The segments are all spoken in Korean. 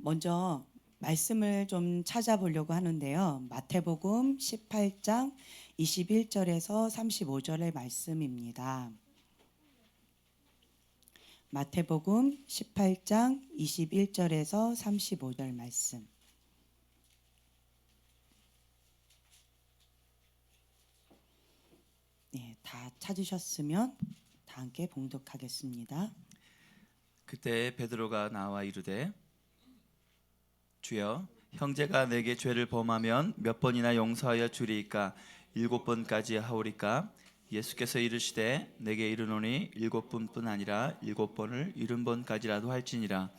먼저 말씀을 좀 찾아보려고 하는데요. 마태복음 18장 21절에서 35절의 말씀입니다. 마태복음 18장 21절에서 35절 말씀. 네, 다 찾으셨으면 다 함께 봉독하겠습니다. 그때 베드로가 나와 이르되 주여, 형제가 내게 죄를 범하면 몇 번이나 용서하여 주리이까? 7번까지 하오리까? 예수께서 이르시되 내게 이르노니 7번뿐 아니라 7번을 70번까지라도 할지니라.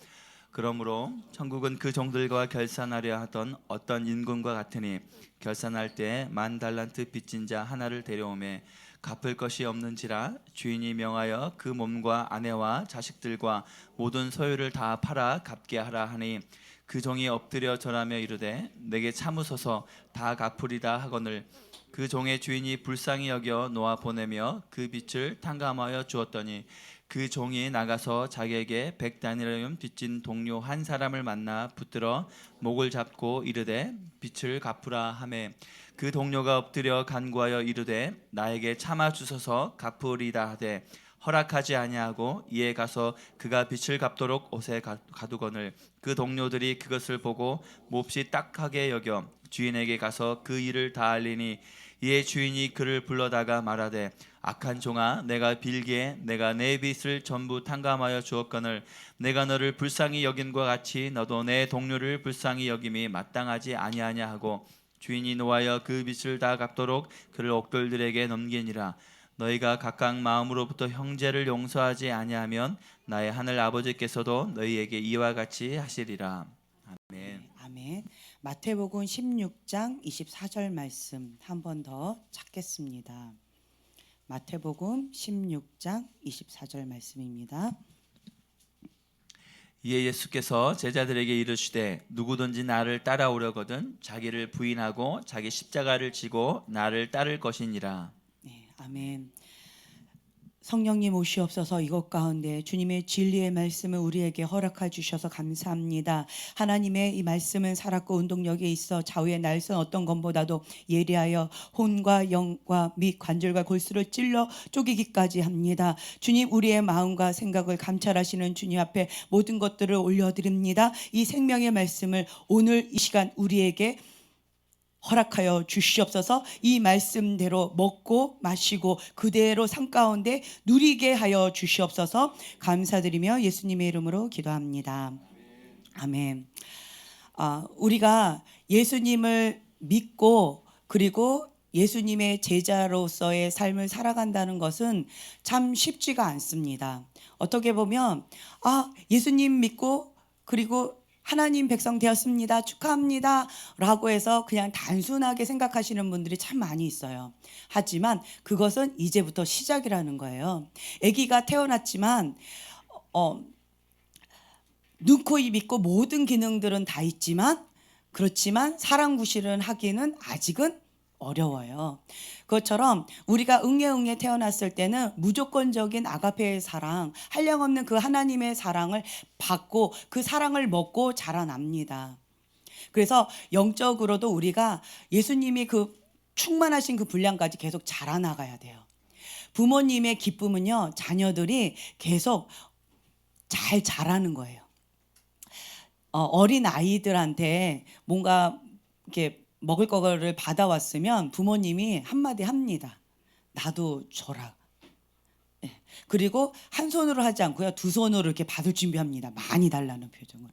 그러므로 천국은 그 종들과 결산하려 하던 어떤 임금과 같으니 결산할 때 10,000달란트 빚진 자 하나를 데려오매 갚을 것이 없는지라 주인이 명하여 그 몸과 아내와 자식들과 모든 소유를 다 팔아 갚게 하라 하니 그 종이 엎드려 절하며 이르되 내게 참으소서 다 갚으리다 하거늘 그 종의 주인이 불쌍히 여겨 놓아 보내며 그 빚을 탕감하여 주었더니 그 종이 나가서 자기에게 100다니엘을 빚진 동료 한 사람을 만나 붙들어 목을 잡고 이르되 빚을 갚으라 하매 그 동료가 엎드려 간구하여 이르되 나에게 참아 주소서 갚으리다 하되 허락하지 아니하고 이에 가서 그가 빚을 갚도록 옷에 가두거늘 그 동료들이 그것을 보고 몹시 딱하게 여겨 주인에게 가서 그 일을 다 알리니 이에 주인이 그를 불러다가 말하되 악한 종아, 내가 빌기에 내가 내 빚을 전부 탕감하여 주었거늘 내가 너를 불쌍히 여김과 같이 너도 내 동료를 불쌍히 여김이 마땅하지 아니하냐 하고 주인이 노하여 그 빚을 다 갚도록 그를 옥돌들에게 넘기니라. 너희가 각각 마음으로부터 형제를 용서하지 아니하면 나의 하늘 아버지께서도 너희에게 이와 같이 하시리라. 아멘. 아멘. 마태복음 16장 24절 말씀 한 번 더 찾겠습니다. 마태복음 16장 24절 말씀입니다. 이에 예수께서 제자들에게 이르시되 누구든지 나를 따라오려거든 자기를 부인하고 자기 십자가를 지고 나를 따를 것이니라. 네, 아멘. 성령님 오시옵소서. 이것 가운데 주님의 진리의 말씀을 우리에게 허락해 주셔서 감사합니다. 하나님의 이 말씀은 살았고 운동력에 있어 좌우의 날선 어떤 것보다도 예리하여 혼과 영과 및 관절과 골수를 찔러 쪼개기까지 합니다. 주님, 우리의 마음과 생각을 감찰하시는 주님 앞에 모든 것들을 올려드립니다. 이 생명의 말씀을 오늘 이 시간 우리에게 허락하여 주시옵소서. 이 말씀대로 먹고 마시고 그대로 삶 가운데 누리게 하여 주시옵소서. 감사드리며 예수님의 이름으로 기도합니다. 아멘. 우리가 예수님을 믿고 그리고 예수님의 제자로서의 삶을 살아간다는 것은 참 쉽지가 않습니다. 어떻게 보면 예수님 믿고 그리고 하나님 백성 되었습니다. 축하합니다. 라고 해서 그냥 단순하게 생각하시는 분들이 참 많이 있어요. 하지만 그것은 이제부터 시작이라는 거예요. 아기가 태어났지만 눈, 코, 입 있고 모든 기능들은 다 있지만 그렇지만 사랑구실은 하기는 아직은 어려워요. 그것처럼 우리가 응애응애 태어났을 때는 무조건적인 아가페의 사랑, 한량없는 그 하나님의 사랑을 받고 그 사랑을 먹고 자라납니다. 그래서 영적으로도 우리가 예수님이 그 충만하신 그 분량까지 계속 자라나가야 돼요. 부모님의 기쁨은요, 자녀들이 계속 잘 자라는 거예요. 어린 아이들한테 뭔가 이렇게 먹을 거를 받아왔으면 부모님이 한마디 합니다. 나도 줘라. 그리고 한 손으로 하지 않고요, 두 손으로 이렇게 받을 준비합니다. 많이 달라는 표정으로.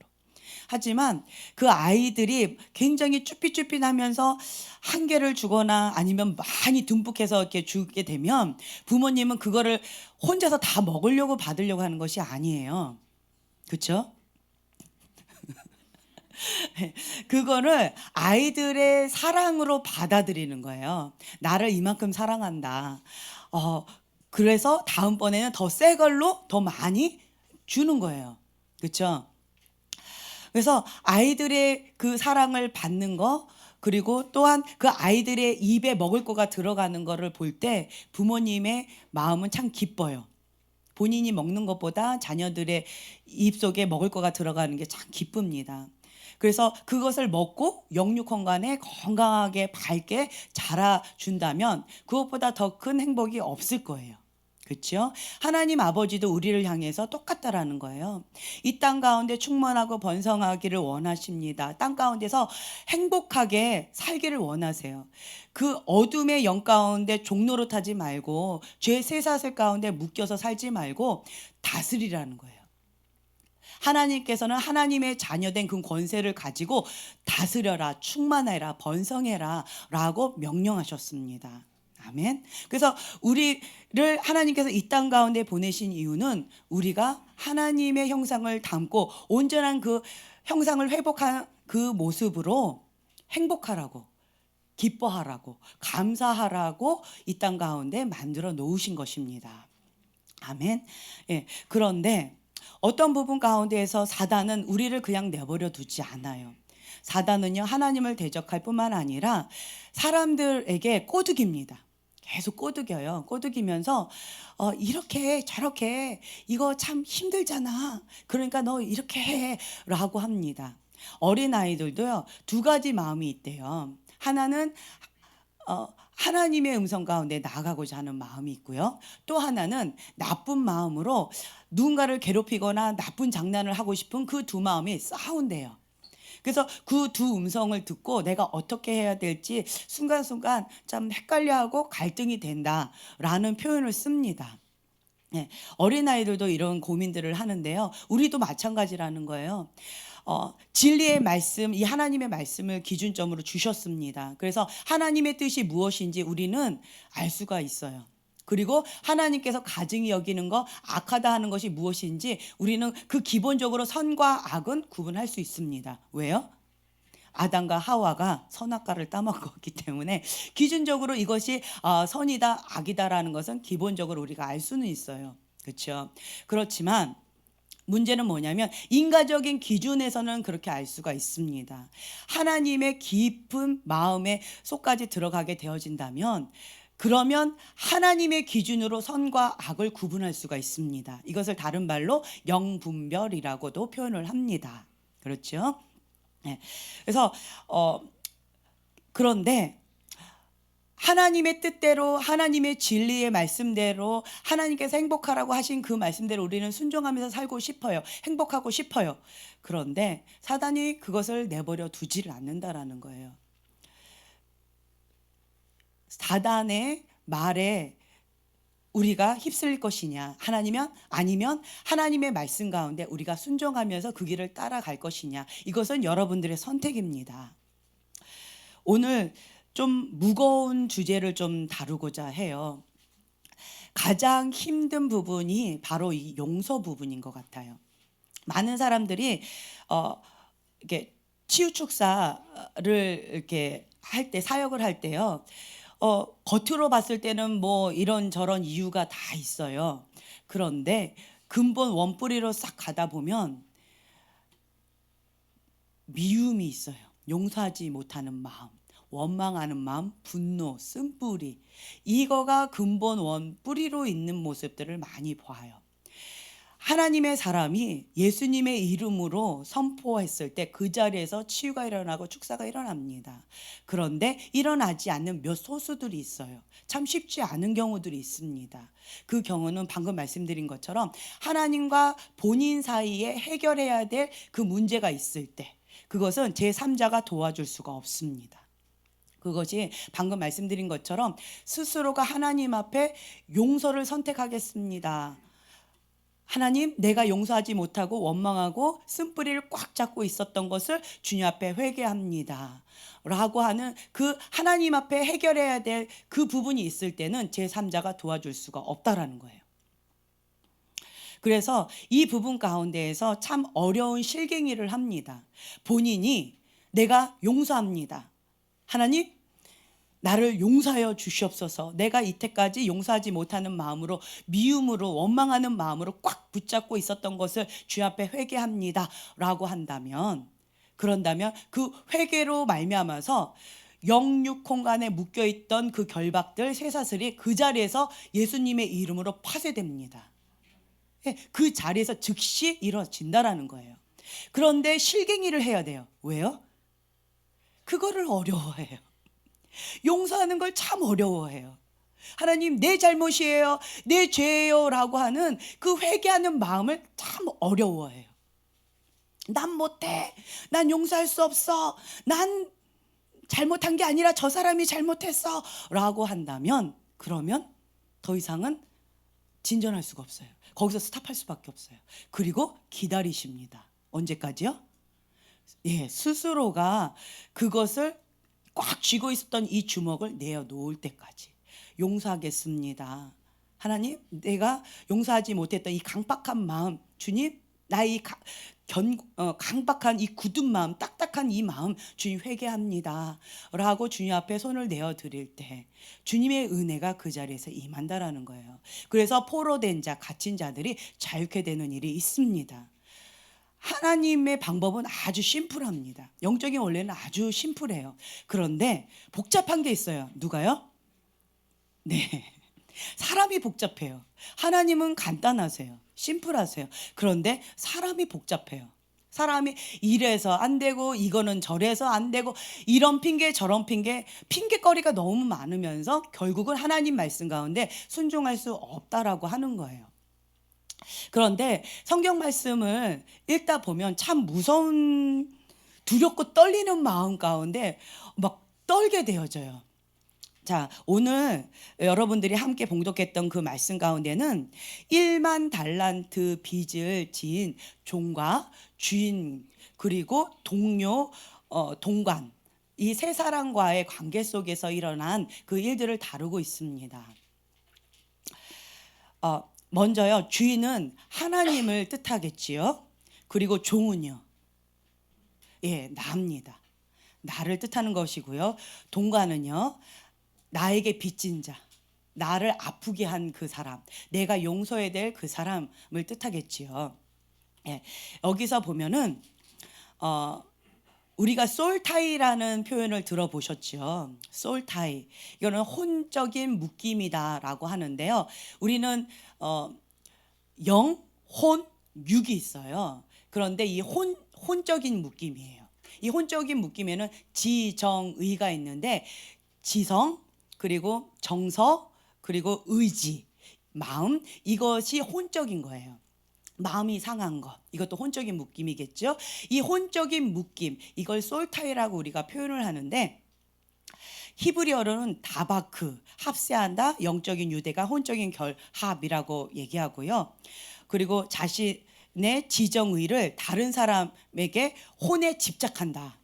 하지만 그 아이들이 굉장히 쭈삣쭈삣하면서 한 개를 주거나 아니면 많이 듬뿍해서 이렇게 주게 되면 부모님은 그거를 혼자서 다 먹으려고 받으려고 하는 것이 아니에요. 그렇죠? 그거를 아이들의 사랑으로 받아들이는 거예요. 나를 이만큼 사랑한다. 그래서 다음번에는 더 새 걸로 더 많이 주는 거예요. 그렇죠? 그래서 아이들의 그 사랑을 받는 거, 그리고 또한 그 아이들의 입에 먹을 거가 들어가는 거를 볼 때 부모님의 마음은 참 기뻐요. 본인이 먹는 것보다 자녀들의 입속에 먹을 거가 들어가는 게 참 기쁩니다. 그래서 그것을 먹고 영육 건강에 건강하게 밝게 자라준다면 그것보다 더 큰 행복이 없을 거예요. 그렇죠? 하나님 아버지도 우리를 향해서 똑같다라는 거예요. 이 땅 가운데 충만하고 번성하기를 원하십니다. 땅 가운데서 행복하게 살기를 원하세요. 그 어둠의 영 가운데 종로로 타지 말고 죄 쇠사슬 가운데 묶여서 살지 말고 다스리라는 거예요. 하나님께서는 하나님의 자녀된 그 권세를 가지고 다스려라, 충만해라, 번성해라 라고 명령하셨습니다. 아멘. 그래서 우리를 하나님께서 이 땅 가운데 보내신 이유는 우리가 하나님의 형상을 담고 온전한 그 형상을 회복한 그 모습으로 행복하라고, 기뻐하라고, 감사하라고 이 땅 가운데 만들어 놓으신 것입니다. 아멘. 예. 그런데 어떤 부분 가운데에서 사단은 우리를 그냥 내버려 두지 않아요. 사단은요, 하나님을 대적할 뿐만 아니라 사람들에게 꼬드깁니다. 계속 꼬드겨요. 꼬드기면서 이렇게 저렇게 이거 참 힘들잖아. 그러니까 너 이렇게 해 라고 합니다. 어린아이들도요, 두 가지 마음이 있대요. 하나는 하나님의 음성 가운데 나아가고자 하는 마음이 있고요. 또 하나는 나쁜 마음으로 누군가를 괴롭히거나 나쁜 장난을 하고 싶은 그 두 마음이 싸운대요. 그래서 그 두 음성을 듣고 내가 어떻게 해야 될지 순간순간 참 헷갈려하고 갈등이 된다라는 표현을 씁니다. 네, 어린아이들도 이런 고민들을 하는데요. 우리도 마찬가지라는 거예요. 진리의 말씀, 이 하나님의 말씀을 기준점으로 주셨습니다. 그래서 하나님의 뜻이 무엇인지 우리는 알 수가 있어요. 그리고 하나님께서 가증히 여기는 거, 악하다 하는 것이 무엇인지 우리는 그 기본적으로 선과 악은 구분할 수 있습니다. 왜요? 아담과 하와가 선악과를 따먹었기 때문에 기준적으로 이것이 선이다 악이다라는 것은 기본적으로 우리가 알 수는 있어요. 그렇죠? 그렇지만 문제는 뭐냐면 인간적인 기준에서는 그렇게 알 수가 있습니다. 하나님의 깊은 마음의 속까지 들어가게 되어진다면 그러면 하나님의 기준으로 선과 악을 구분할 수가 있습니다. 이것을 다른 말로 영분별이라고도 표현을 합니다. 그렇죠? 네. 그래서 그런데 하나님의 뜻대로 하나님의 진리의 말씀대로 하나님께서 행복하라고 하신 그 말씀대로 우리는 순종하면서 살고 싶어요. 행복하고 싶어요. 그런데 사단이 그것을 내버려 두지를 않는다라는 거예요. 사단의 말에 우리가 휩쓸릴 것이냐, 하나님이면 아니면 하나님의 말씀 가운데 우리가 순종하면서 그 길을 따라갈 것이냐, 이것은 여러분들의 선택입니다. 오늘 좀 무거운 주제를 좀 다루고자 해요. 가장 힘든 부분이 바로 이 용서 부분인 것 같아요. 많은 사람들이 이렇게 치유축사를 이렇게 할 때, 사역을 할 때요. 겉으로 봤을 때는 뭐 이런저런 이유가 다 있어요. 그런데 근본 원뿌리로 싹 가다 보면 미움이 있어요. 용서하지 못하는 마음, 원망하는 마음, 분노, 쓴뿌리, 이거가 근본 원뿌리로 있는 모습들을 많이 봐요. 하나님의 사람이 예수님의 이름으로 선포했을 때 그 자리에서 치유가 일어나고 축사가 일어납니다. 그런데 일어나지 않는 몇 소수들이 있어요. 참 쉽지 않은 경우들이 있습니다. 그 경우는 방금 말씀드린 것처럼 하나님과 본인 사이에 해결해야 될 그 문제가 있을 때 그것은 제3자가 도와줄 수가 없습니다. 그것이 방금 말씀드린 것처럼 스스로가 하나님 앞에 용서를 선택하겠습니다. 하나님, 내가 용서하지 못하고 원망하고 쓴뿌리를 꽉 잡고 있었던 것을 주님 앞에 회개합니다 라고 하는 그 하나님 앞에 해결해야 될 그 부분이 있을 때는 제3자가 도와줄 수가 없다라는 거예요. 그래서 이 부분 가운데에서 참 어려운 실갱이를 합니다. 본인이 내가 용서합니다. 하나님, 나를 용서하여 주시옵소서. 내가 이때까지 용서하지 못하는 마음으로, 미움으로, 원망하는 마음으로 꽉 붙잡고 있었던 것을 주 앞에 회개합니다 라고 한다면, 그런다면 그 회개로 말미암아서 영육 공간에 묶여있던 그 결박들, 쇠사슬이 그 자리에서 예수님의 이름으로 파쇄됩니다. 그 자리에서 즉시 이루어진다라는 거예요. 그런데 실갱이를 해야 돼요. 왜요? 그거를 어려워해요. 용서하는 걸 참 어려워해요. 하나님, 내 잘못이에요, 내 죄예요 라고 하는 그 회개하는 마음을 참 어려워해요. 난 못해, 난 용서할 수 없어, 난 잘못한 게 아니라 저 사람이 잘못했어 라고 한다면, 그러면 더 이상은 진전할 수가 없어요. 거기서 스탑할 수밖에 없어요. 그리고 기다리십니다. 언제까지요? 예, 스스로가 그것을 꽉 쥐고 있었던 이 주먹을 내어놓을 때까지. 용서하겠습니다. 하나님, 내가 용서하지 못했던 이 강박한 마음, 주님, 나의 강박한 이 굳은 마음, 딱딱한 이 마음, 주님 회개합니다 라고 주님 앞에 손을 내어드릴 때 주님의 은혜가 그 자리에서 임한다라는 거예요. 그래서 포로된 자, 갇힌 자들이 자유케 되는 일이 있습니다. 하나님의 방법은 아주 심플합니다. 영적인 원리는 아주 심플해요. 그런데 복잡한 게 있어요. 누가요? 네, 사람이 복잡해요. 하나님은 간단하세요. 심플하세요. 그런데 사람이 복잡해요. 사람이 이래서 안 되고 이거는 저래서 안 되고 이런 핑계 저런 핑계거리가 너무 많으면서 결국은 하나님 말씀 가운데 순종할 수 없다라고 하는 거예요. 그런데 성경 말씀을 읽다 보면 참 무서운, 두렵고 떨리는 마음 가운데 막 떨게 되어져요. 자, 오늘 여러분들이 함께 봉독했던 그 말씀 가운데는 1만 달란트 빚을 지은 종과 주인, 그리고 동료, 동관, 이 세 사람과의 관계 속에서 일어난 그 일들을 다루고 있습니다. 먼저요, 주인은 하나님을 뜻하겠지요. 그리고 종은요, 예, 나입니다. 나를 뜻하는 것이고요. 동관은요, 나에게 빚진 자, 나를 아프게 한 그 사람, 내가 용서해야 될 그 사람을 뜻하겠지요. 예, 여기서 보면은 우리가 솔타이라는 표현을 들어보셨죠. 솔타이, 이거는 혼적인 묶임이다라고 하는데요. 우리는 영, 혼, 육이 있어요. 그런데 이 혼적인 묶임이에요. 이 혼적인 묶임에는 지정의가 있는데, 지성, 그리고 정서, 그리고 의지, 마음, 이것이 혼적인 거예요. 마음이 상한 것, 이것도 혼적인 묶임이겠죠. 이 혼적인 묶임, 이걸 솔타이라고 우리가 표현을 하는데, 히브리어로는 다바크, 합세한다, 영적인 유대가 혼적인 결합이라고 얘기하고요. 그리고 자신의 지정의를 다른 사람에게 혼에 집착한다.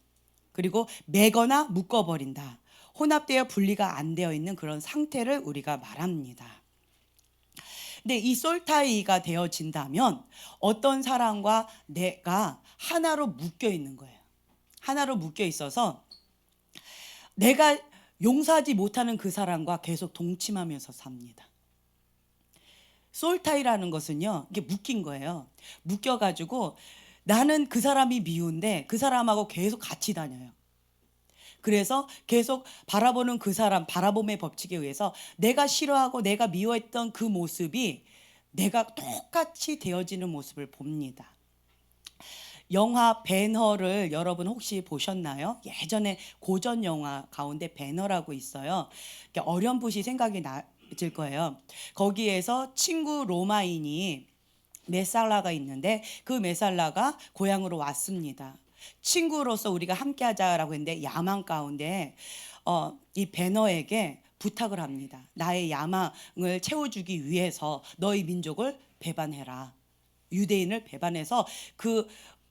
그리고 매거나 묶어버린다. 혼합되어 분리가 안 되어 있는 그런 상태를 우리가 말합니다. 근데 이 솔타이가 되어진다면 어떤 사람과 내가 하나로 묶여 있는 거예요. 하나로 묶여 있어서 내가 용서하지 못하는 그 사람과 계속 동침하면서 삽니다. 솔타이라는 것은요, 이게 묶인 거예요. 묶여가지고 나는 그 사람이 미운데 그 사람하고 계속 같이 다녀요. 그래서 계속 바라보는 그 사람, 바라봄의 법칙에 의해서 내가 싫어하고 내가 미워했던 그 모습이 내가 똑같이 되어지는 모습을 봅니다. 영화 배너를 여러분 혹시 보셨나요? 예전에 고전 영화 가운데 배너라고 있어요. 어렴풋이 생각이 나질 거예요. 거기에서 친구 로마인이 메살라가 있는데 그 메살라가 고향으로 왔습니다. 친구로서 우리가 함께 하자라고 했는데 야망 가운데 이 배너에게 부탁을 합니다. 나의 야망을 채워주기 위해서 너희 민족을 배반해라. 유대인을 배반해서 그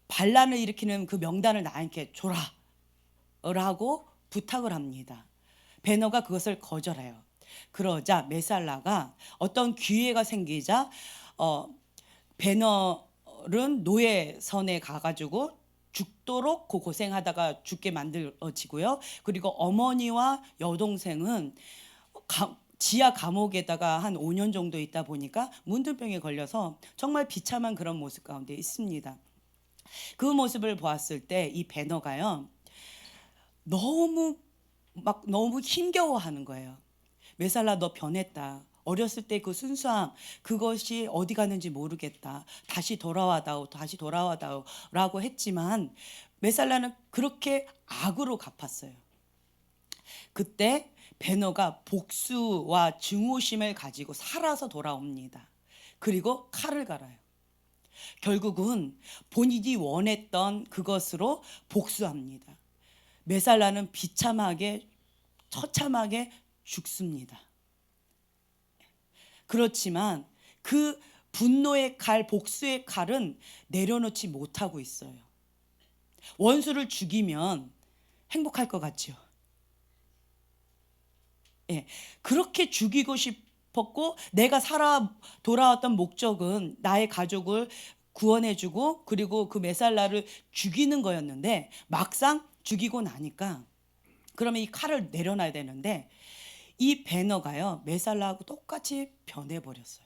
반란을 일으키는 그 명단을 나에게 줘라 라고 부탁을 합니다. 배너가 그것을 거절해요. 그러자 메살라가 어떤 기회가 생기자 베너는 노예선에 가가지고 죽도록 고생하다가 죽게 만들어지고요. 그리고 어머니와 여동생은 지하 감옥에다가 한 5년 정도 있다 보니까 문둥병에 걸려서 정말 비참한 그런 모습 가운데 있습니다. 그 모습을 보았을 때 이 베너가요, 너무 힘겨워하는 거예요. 메살라, 너 변했다. 어렸을 때 그 순수함, 그것이 어디 갔는지 모르겠다. 다시 돌아와다오, 다시 돌아와다오 라고 했지만 메살라는 그렇게 악으로 갚았어요. 그때 베너가 복수와 증오심을 가지고 살아서 돌아옵니다. 그리고 칼을 갈아요. 결국은 본인이 원했던 그것으로 복수합니다. 메살라는 비참하게 처참하게 죽습니다. 그렇지만 그 분노의 칼, 복수의 칼은 내려놓지 못하고 있어요. 원수를 죽이면 행복할 것 같죠? 예, 그렇게 죽이고 싶었고 내가 살아 돌아왔던 목적은 나의 가족을 구원해주고 그리고 그 메살라를 죽이는 거였는데 막상 죽이고 나니까 그러면 이 칼을 내려놔야 되는데 이 베너가요 메살라하고 똑같이 변해버렸어요.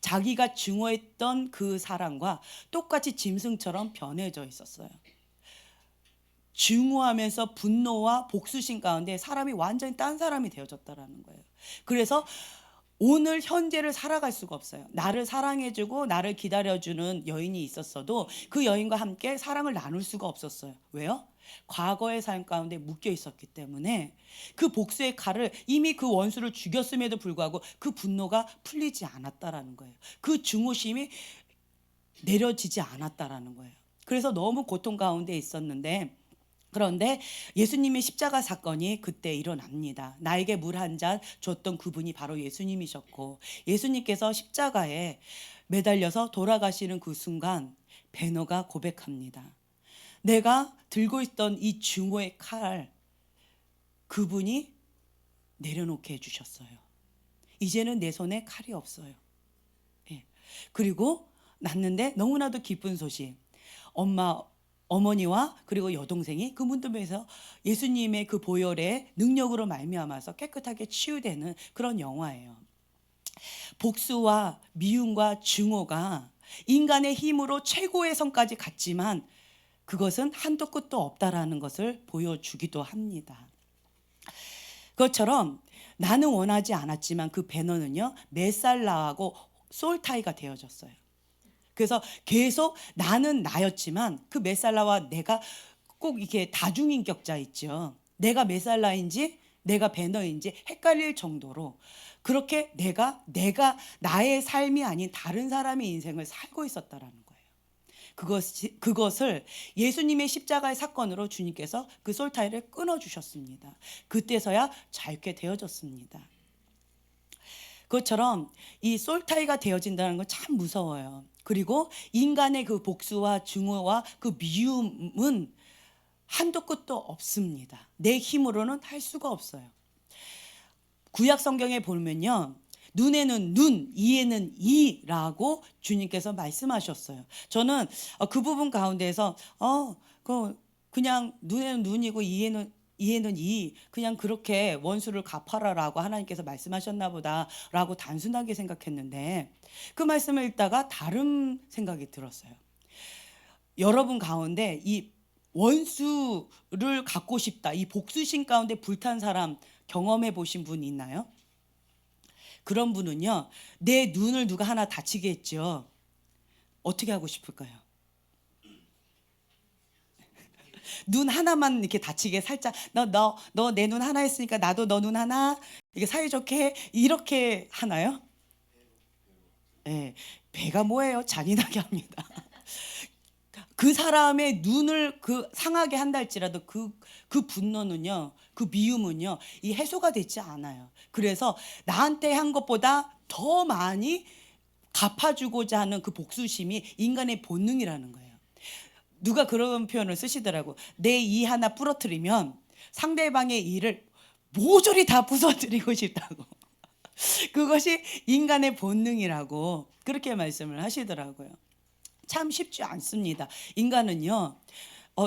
자기가 증오했던 그 사람과 똑같이 짐승처럼 변해져 있었어요. 증오하면서 분노와 복수심 가운데 사람이 완전히 딴 사람이 되어졌다라는 거예요. 그래서 오늘 현재를 살아갈 수가 없어요. 나를 사랑해주고 나를 기다려주는 여인이 있었어도 그 여인과 함께 사랑을 나눌 수가 없었어요. 왜요? 과거의 삶 가운데 묶여 있었기 때문에 그 복수의 칼을 이미 그 원수를 죽였음에도 불구하고 그 분노가 풀리지 않았다라는 거예요. 그 증오심이 내려지지 않았다라는 거예요. 그래서 너무 고통 가운데 있었는데 그런데 예수님의 십자가 사건이 그때 일어납니다. 나에게 물 한 잔 줬던 그분이 바로 예수님이셨고 예수님께서 십자가에 매달려서 돌아가시는 그 순간 베너가 고백합니다. 내가 들고 있던 이 증오의 칼 그분이 내려놓게 해주셨어요. 이제는 내 손에 칼이 없어요. 예. 그리고 났는데 너무나도 기쁜 소식. 어머니와 그리고 여동생이 그 문틈에서 예수님의 그 보혈의 능력으로 말미암아서 깨끗하게 치유되는 그런 영화예요. 복수와 미움과 증오가 인간의 힘으로 최고의 성까지 갔지만 그것은 한도 끝도 없다라는 것을 보여주기도 합니다. 그것처럼 나는 원하지 않았지만 그 베너는요 메살라하고 솔타이가 되어졌어요. 그래서 계속 나는 나였지만 그 메살라와 내가 꼭 이렇게 다중인격자 있죠. 내가 메살라인지 내가 베너인지 헷갈릴 정도로 그렇게 내가 나의 삶이 아닌 다른 사람의 인생을 살고 있었다라는 거예요. 그것을 예수님의 십자가의 사건으로 주님께서 그 솔타이를 끊어주셨습니다. 그때서야 자유케 되어졌습니다. 그것처럼 이 솔타이가 되어진다는 건 참 무서워요. 그리고 인간의 그 복수와 증오와 그 미움은 한도 끝도 없습니다. 내 힘으로는 할 수가 없어요. 구약 성경에 보면요. 눈에는 눈, 이에는 이라고 주님께서 말씀하셨어요. 저는 그 부분 가운데에서 그냥 눈에는 눈이고 이에는 이 그냥 그렇게 원수를 갚아라라고 하나님께서 말씀하셨나 보다라고 단순하게 생각했는데 그 말씀을 읽다가 다른 생각이 들었어요. 여러분 가운데 이 원수를 갖고 싶다, 이 복수심 가운데 불탄 사람 경험해 보신 분 있나요? 그런 분은요, 내 눈을 누가 하나 다치게 했죠. 어떻게 하고 싶을까요? 눈 하나만 이렇게 다치게 살짝 너 내 눈 하나 했으니까 나도 너 눈 하나 이게 사이좋게 이렇게 하나요? 네, 배가 뭐예요? 잔인하게 합니다. 그 사람의 눈을 그 상하게 한다 할지라도 그 분노는요, 그 미움은요, 이 해소가 되지 않아요. 그래서 나한테 한 것보다 더 많이 갚아주고자 하는 그 복수심이 인간의 본능이라는 거예요. 누가 그런 표현을 쓰시더라고. 내 이 하나 부러뜨리면 상대방의 이를 모조리 다 부숴드리고 싶다고. 그것이 인간의 본능이라고 그렇게 말씀을 하시더라고요. 참 쉽지 않습니다. 인간은요,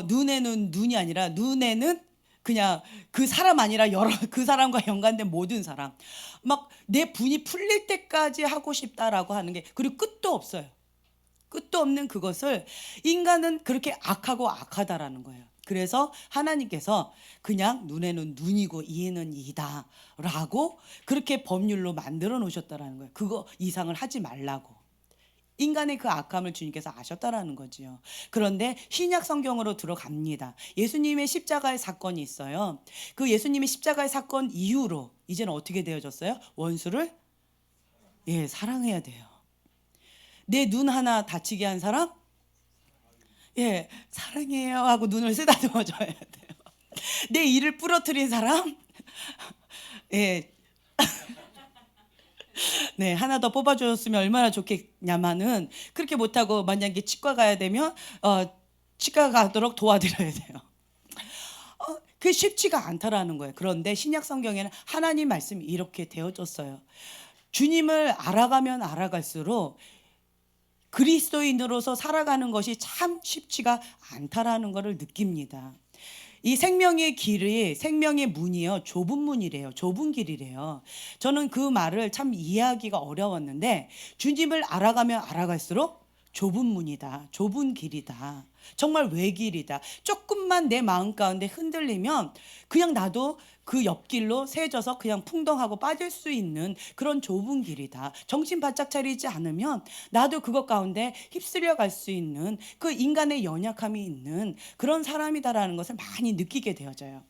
눈에는 눈이 아니라 눈에는 그냥 그 사람 아니라 여러 그 사람과 연관된 모든 사람 막 내 분이 풀릴 때까지 하고 싶다라고 하는 게 그리고 끝도 없어요. 끝도 없는 그것을 인간은 그렇게 악하고 악하다라는 거예요. 그래서 하나님께서 그냥 눈에는 눈이고 이에는 이다 라고 그렇게 법률로 만들어 놓으셨다라는 거예요. 그거 이상을 하지 말라고. 인간의 그 악함을 주님께서 아셨다라는 거지요. 그런데 신약 성경으로 들어갑니다. 예수님의 십자가의 사건이 있어요. 그 예수님의 십자가의 사건 이후로 이제는 어떻게 되어졌어요? 원수를 사랑해야 돼요. 내 눈 하나 다치게 한 사람 사랑해요 하고 눈을 쓰다듬어 줘야 돼요. 내 이를 부러뜨린 사람 네, 하나 더 뽑아줬으면 얼마나 좋겠냐마는 그렇게 못하고 만약에 치과 가야 되면 치과 가도록 도와드려야 돼요. 그게 쉽지가 않다라는 거예요. 그런데 신약 성경에는 하나님 말씀이 이렇게 되어졌어요. 주님을 알아가면 알아갈수록 그리스도인으로서 살아가는 것이 참 쉽지가 않다라는 것을 느낍니다. 이 생명의 길이 생명의 문이요 좁은 문이래요. 좁은 길이래요. 저는 그 말을 참 이해하기가 어려웠는데 주님을 알아가면 알아갈수록 좁은 문이다. 좁은 길이다. 정말 외길이다. 조금만 내 마음 가운데 흔들리면 그냥 나도 그 옆길로 새져서 그냥 풍덩하고 빠질 수 있는 그런 좁은 길이다. 정신 바짝 차리지 않으면 나도 그것 가운데 휩쓸려 갈 수 있는 그 인간의 연약함이 있는 그런 사람이다라는 것을 많이 느끼게 되어져요.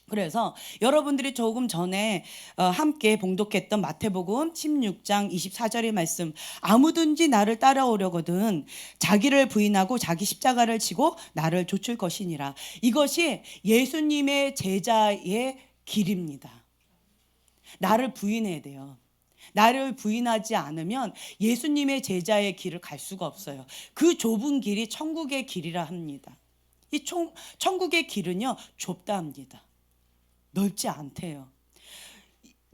그래서 여러분들이 조금 전에 함께 봉독했던 마태복음 16장 24절의 말씀, 아무든지 나를 따라오려거든 자기를 부인하고 자기 십자가를 지고 나를 좇을 것이니라. 이것이 예수님의 제자의 길입니다. 나를 부인해야 돼요. 나를 부인하지 않으면 예수님의 제자의 길을 갈 수가 없어요. 그 좁은 길이 천국의 길이라 합니다. 이 천국의 길은요 좁다 합니다. 넓지 않대요.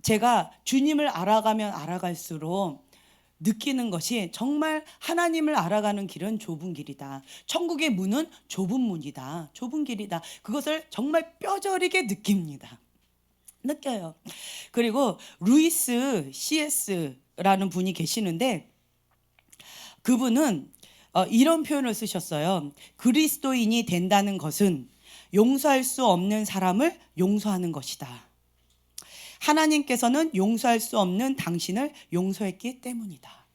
제가 주님을 알아가면 알아갈수록 느끼는 것이 정말 하나님을 알아가는 길은 좁은 길이다. 천국의 문은 좁은 문이다. 좁은 길이다. 그것을 정말 뼈저리게 느낍니다. 느껴요. 그리고 루이스 CS라는 분이 계시는데 그분은 이런 표현을 쓰셨어요. 그리스도인이 된다는 것은 용서할 수 없는 사람을 용서하는 것이다. 하나님께서는 용서할 수 없는 당신을 용서했기 때문이다.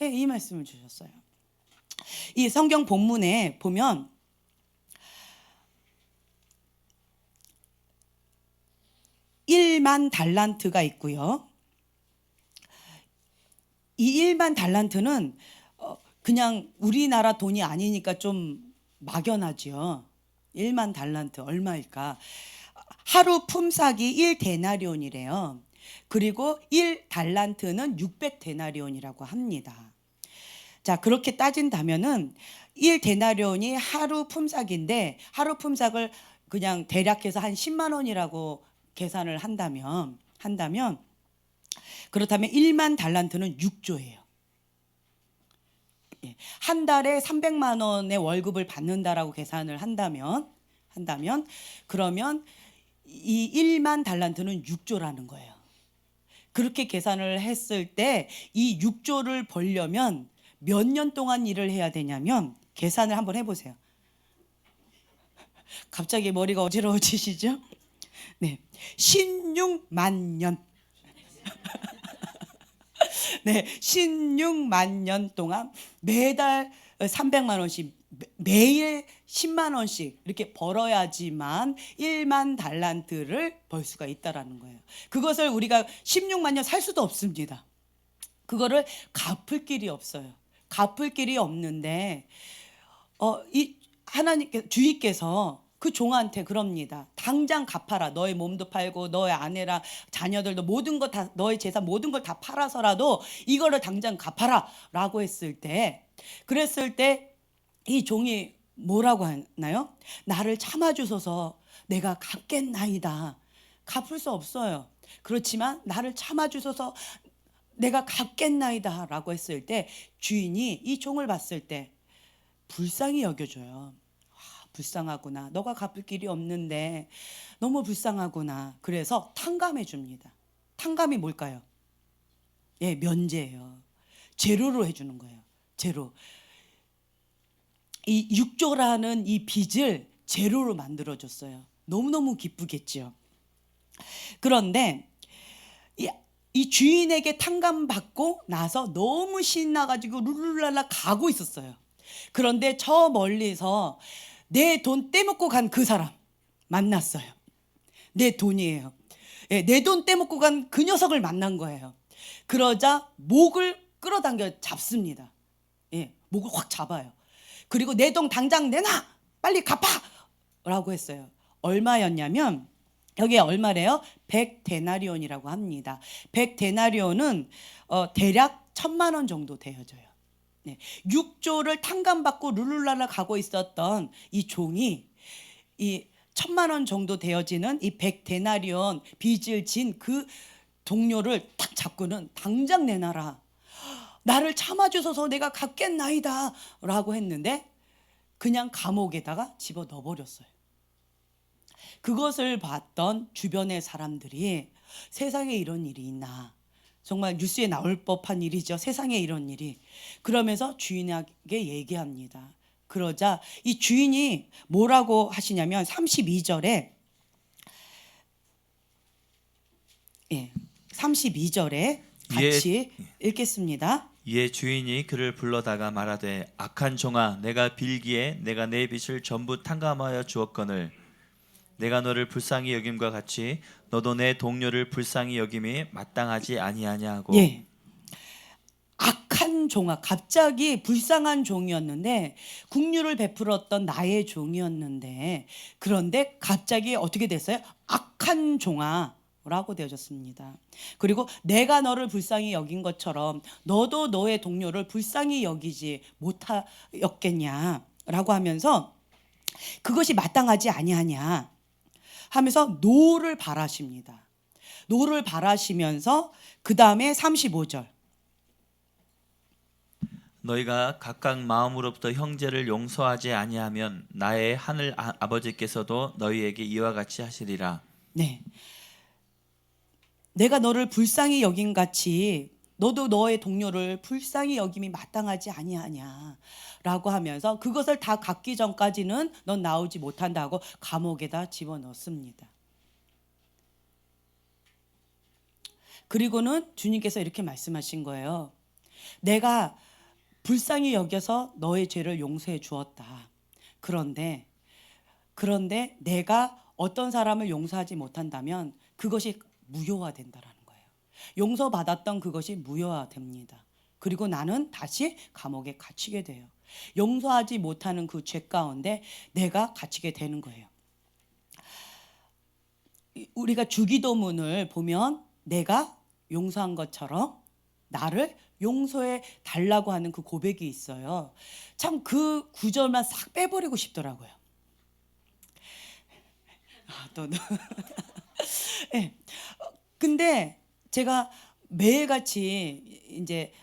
이 말씀을 주셨어요. 이 성경 본문에 보면 1만 달란트가 있고요. 이 1만 달란트는 그냥 우리나라 돈이 아니니까 좀 막연하죠. 1만 달란트 얼마일까? 하루 품삯이 1데나리온이래요. 그리고 1달란트는 600데나리온이라고 합니다. 자, 그렇게 따진다면은 1데나리온이 하루 품삯인데 하루 품삯을 그냥 대략해서 한 10만 원이라고 계산을 한다면 그렇다면 1만 달란트는 6조예요. 한 달에 300만 원의 월급을 받는다라고 계산을 한다면 그러면 이 1만 달란트는 6조라는 거예요. 그렇게 계산을 했을 때 이 6조를 벌려면 몇 년 동안 일을 해야 되냐면 계산을 한번 해보세요. 갑자기 머리가 어지러워지시죠? 네, 16만 년. 네, 16만 년 동안 매달 300만 원씩 매일 10만 원씩 이렇게 벌어야지만 1만 달란트를 벌 수가 있다라는 거예요. 그것을 우리가 16만 년 살 수도 없습니다. 그거를 갚을 길이 없어요. 갚을 길이 없는데 이 하나님께 주님께서 그 종한테 그럽니다. 당장 갚아라. 너의 몸도 팔고 너의 아내랑 자녀들도 모든 것 다 너의 재산 모든 걸 다 팔아서라도 이거를 당장 갚아라라고 그랬을 때 이 종이 뭐라고 하나요? 나를 참아주소서 내가 갚겠나이다. 갚을 수 없어요. 그렇지만 나를 참아주소서 내가 갚겠나이다 라고 했을 때 주인이 이 종을 봤을 때 불쌍히 여겨줘요. 불쌍하구나. 너가 갚을 길이 없는데 너무 불쌍하구나. 그래서 탕감해 줍니다. 탕감이 뭘까요? 면제예요. 제로로 해주는 거예요. 제로. 이 6조라는 이 빚을 제로로 만들어줬어요. 너무너무 기쁘겠죠. 그런데 이 주인에게 탕감받고 나서 너무 신나가지고 룰루랄라 가고 있었어요. 그런데 저 멀리서 내 돈 떼먹고 간 그 사람 만났어요. 내 돈이에요. 예, 내 돈 떼먹고 간 그 녀석을 만난 거예요. 그러자 목을 끌어당겨 잡습니다. 예, 목을 확 잡아요. 그리고 내 돈 당장 내놔! 빨리 갚아! 라고 했어요. 얼마였냐면 여기에 얼마래요? 100데나리온이라고 합니다. 100데나리온은 대략 1,000만 원 정도 되어져요. 네. 6조를 탕감받고 룰루랄라 가고 있었던 이 종이 이 1,000만 원 정도 되어지는 이 100데나리온 빚을 진 그 동료를 딱 잡고는 당장 내놔라. 나를 참아주소서 내가 갚겠나이다 라고 했는데 그냥 감옥에다가 집어넣어 버렸어요. 그것을 봤던 주변의 사람들이 세상에 이런 일이 있나, 정말 뉴스에 나올 법한 일이죠. 세상에 이런 일이. 그러면서 주인에게 얘기합니다. 그러자 이 주인이 뭐라고 하시냐면 32절에 32절에 같이 읽겠습니다. 이에 주인이 그를 불러다가 말하되 악한 종아 내가 빌기에 내가 내 빚을 전부 탕감하여 주었거늘 내가 너를 불쌍히 여김과 같이 너도 내 동료를 불쌍히 여김이 마땅하지 아니하냐고. 예. 악한 종아, 갑자기 불쌍한 종이었는데 국류를 베풀었던 나의 종이었는데 그런데 갑자기 어떻게 됐어요? 악한 종아라고 되어졌습니다. 그리고 내가 너를 불쌍히 여긴 것처럼 너도 너의 동료를 불쌍히 여기지 못하였겠냐라고 하면서 그것이 마땅하지 아니하냐 하면서 노를 바라십니다. 노를 바라시면서 그 다음에 35절 너희가 각각 마음으로부터 형제를 용서하지 아니하면 나의 하늘 아버지께서도 너희에게 이와 같이 하시리라. 네, 내가 너를 불쌍히 여긴 같이 너도 너의 동료를 불쌍히 여김이 마땅하지 아니하냐라고 하면서 그것을 다 갚기 전까지는 넌 나오지 못한다고 감옥에다 집어넣습니다. 그리고는 주님께서 이렇게 말씀하신 거예요. 내가 불쌍히 여겨서 너의 죄를 용서해 주었다. 그런데 내가 어떤 사람을 용서하지 못한다면 그것이 무효화된다라는 거예요. 용서받았던 그것이 무효화됩니다. 그리고 나는 다시 감옥에 갇히게 돼요. 용서하지 못하는 그 죄 가운데 내가 갇히게 되는 거예요. 우리가 주기도문을 보면 내가 용서한 것처럼 나를 용서해 달라고 하는 그 고백이 있어요. 참 그 구절만 싹 빼버리고 싶더라고요. 네. 근데 제가 매일같이 이제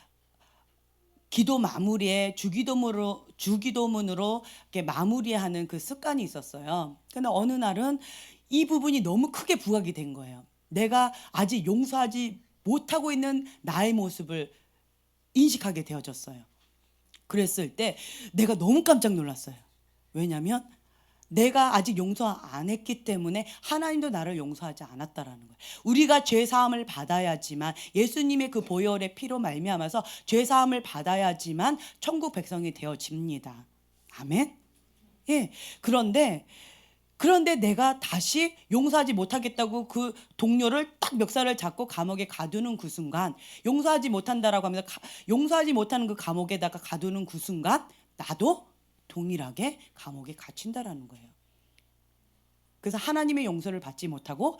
기도 마무리에 주기도문으로 이렇게 마무리하는 그 습관이 있었어요. 근데 어느 날은 이 부분이 너무 크게 부각이 된 거예요. 내가 아직 용서하지 못하고 있는 나의 모습을 인식하게 되어졌어요. 그랬을 때 내가 너무 깜짝 놀랐어요. 왜냐하면 내가 아직 용서 안 했기 때문에 하나님도 나를 용서하지 않았다라는 거예요. 우리가 죄 사함을 받아야지만 예수님의 그 보혈의 피로 말미암아서 죄 사함을 받아야지만 천국 백성이 되어집니다. 아멘. 예. 그런데 내가 다시 용서하지 못하겠다고 그 동료를 딱 멱살을 잡고 감옥에 가두는 그 순간, 용서하지 못한다라고 하면서 용서하지 못하는 그 감옥에다가 가두는 그 순간 나도 동일하게 감옥에 갇힌다라는 거예요. 그래서 하나님의 용서를 받지 못하고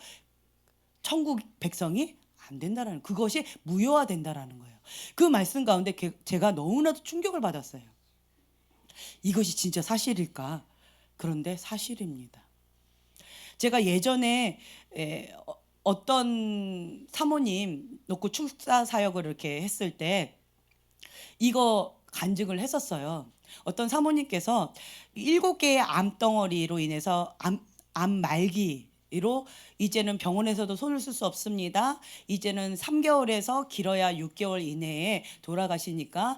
천국 백성이 안 된다라는, 그것이 무효화된다라는 거예요. 그 말씀 가운데 제가 너무나도 충격을 받았어요. 이것이 진짜 사실일까? 그런데 사실입니다. 제가 예전에 어떤 사모님 놓고 축사 사역을 이렇게 했을 때 이거 간증을 했었어요. 어떤 사모님께서 7개의 암덩어리로 인해서 암 말기로 이제는 병원에서도 손을 쓸 수 없습니다. 이제는 3개월에서 길어야 6개월 이내에 돌아가시니까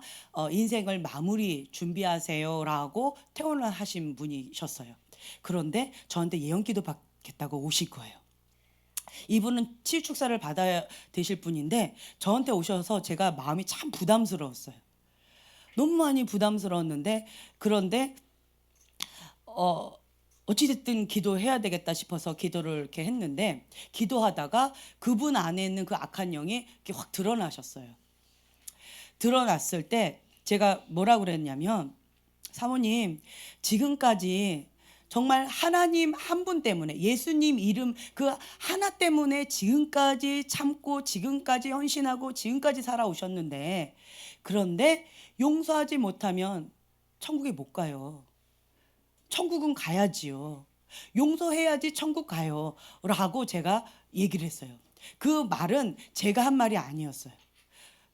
인생을 마무리 준비하세요라고 퇴원을 하신 분이셨어요. 그런데 저한테 예언기도 받겠다고 오신 거예요. 이분은 치유 축사를 받아야 되실 분인데 저한테 오셔서 제가 마음이 참 부담스러웠어요. 너무 많이 부담스러웠는데, 그런데 어찌됐든 기도해야 되겠다 싶어서 기도를 이렇게 했는데, 기도하다가 그분 안에 있는 그 악한 영이 이렇게 확 드러나셨어요. 드러났을 때 제가 뭐라고 그랬냐면, 사모님, 지금까지 정말 하나님 한 분 때문에, 예수님 이름 그 하나 때문에 지금까지 참고 지금까지 헌신하고 지금까지 살아오셨는데, 그런데 용서하지 못하면 천국에 못 가요. 천국은 가야지요. 용서해야지 천국 가요. 라고 제가 얘기를 했어요. 그 말은 제가 한 말이 아니었어요.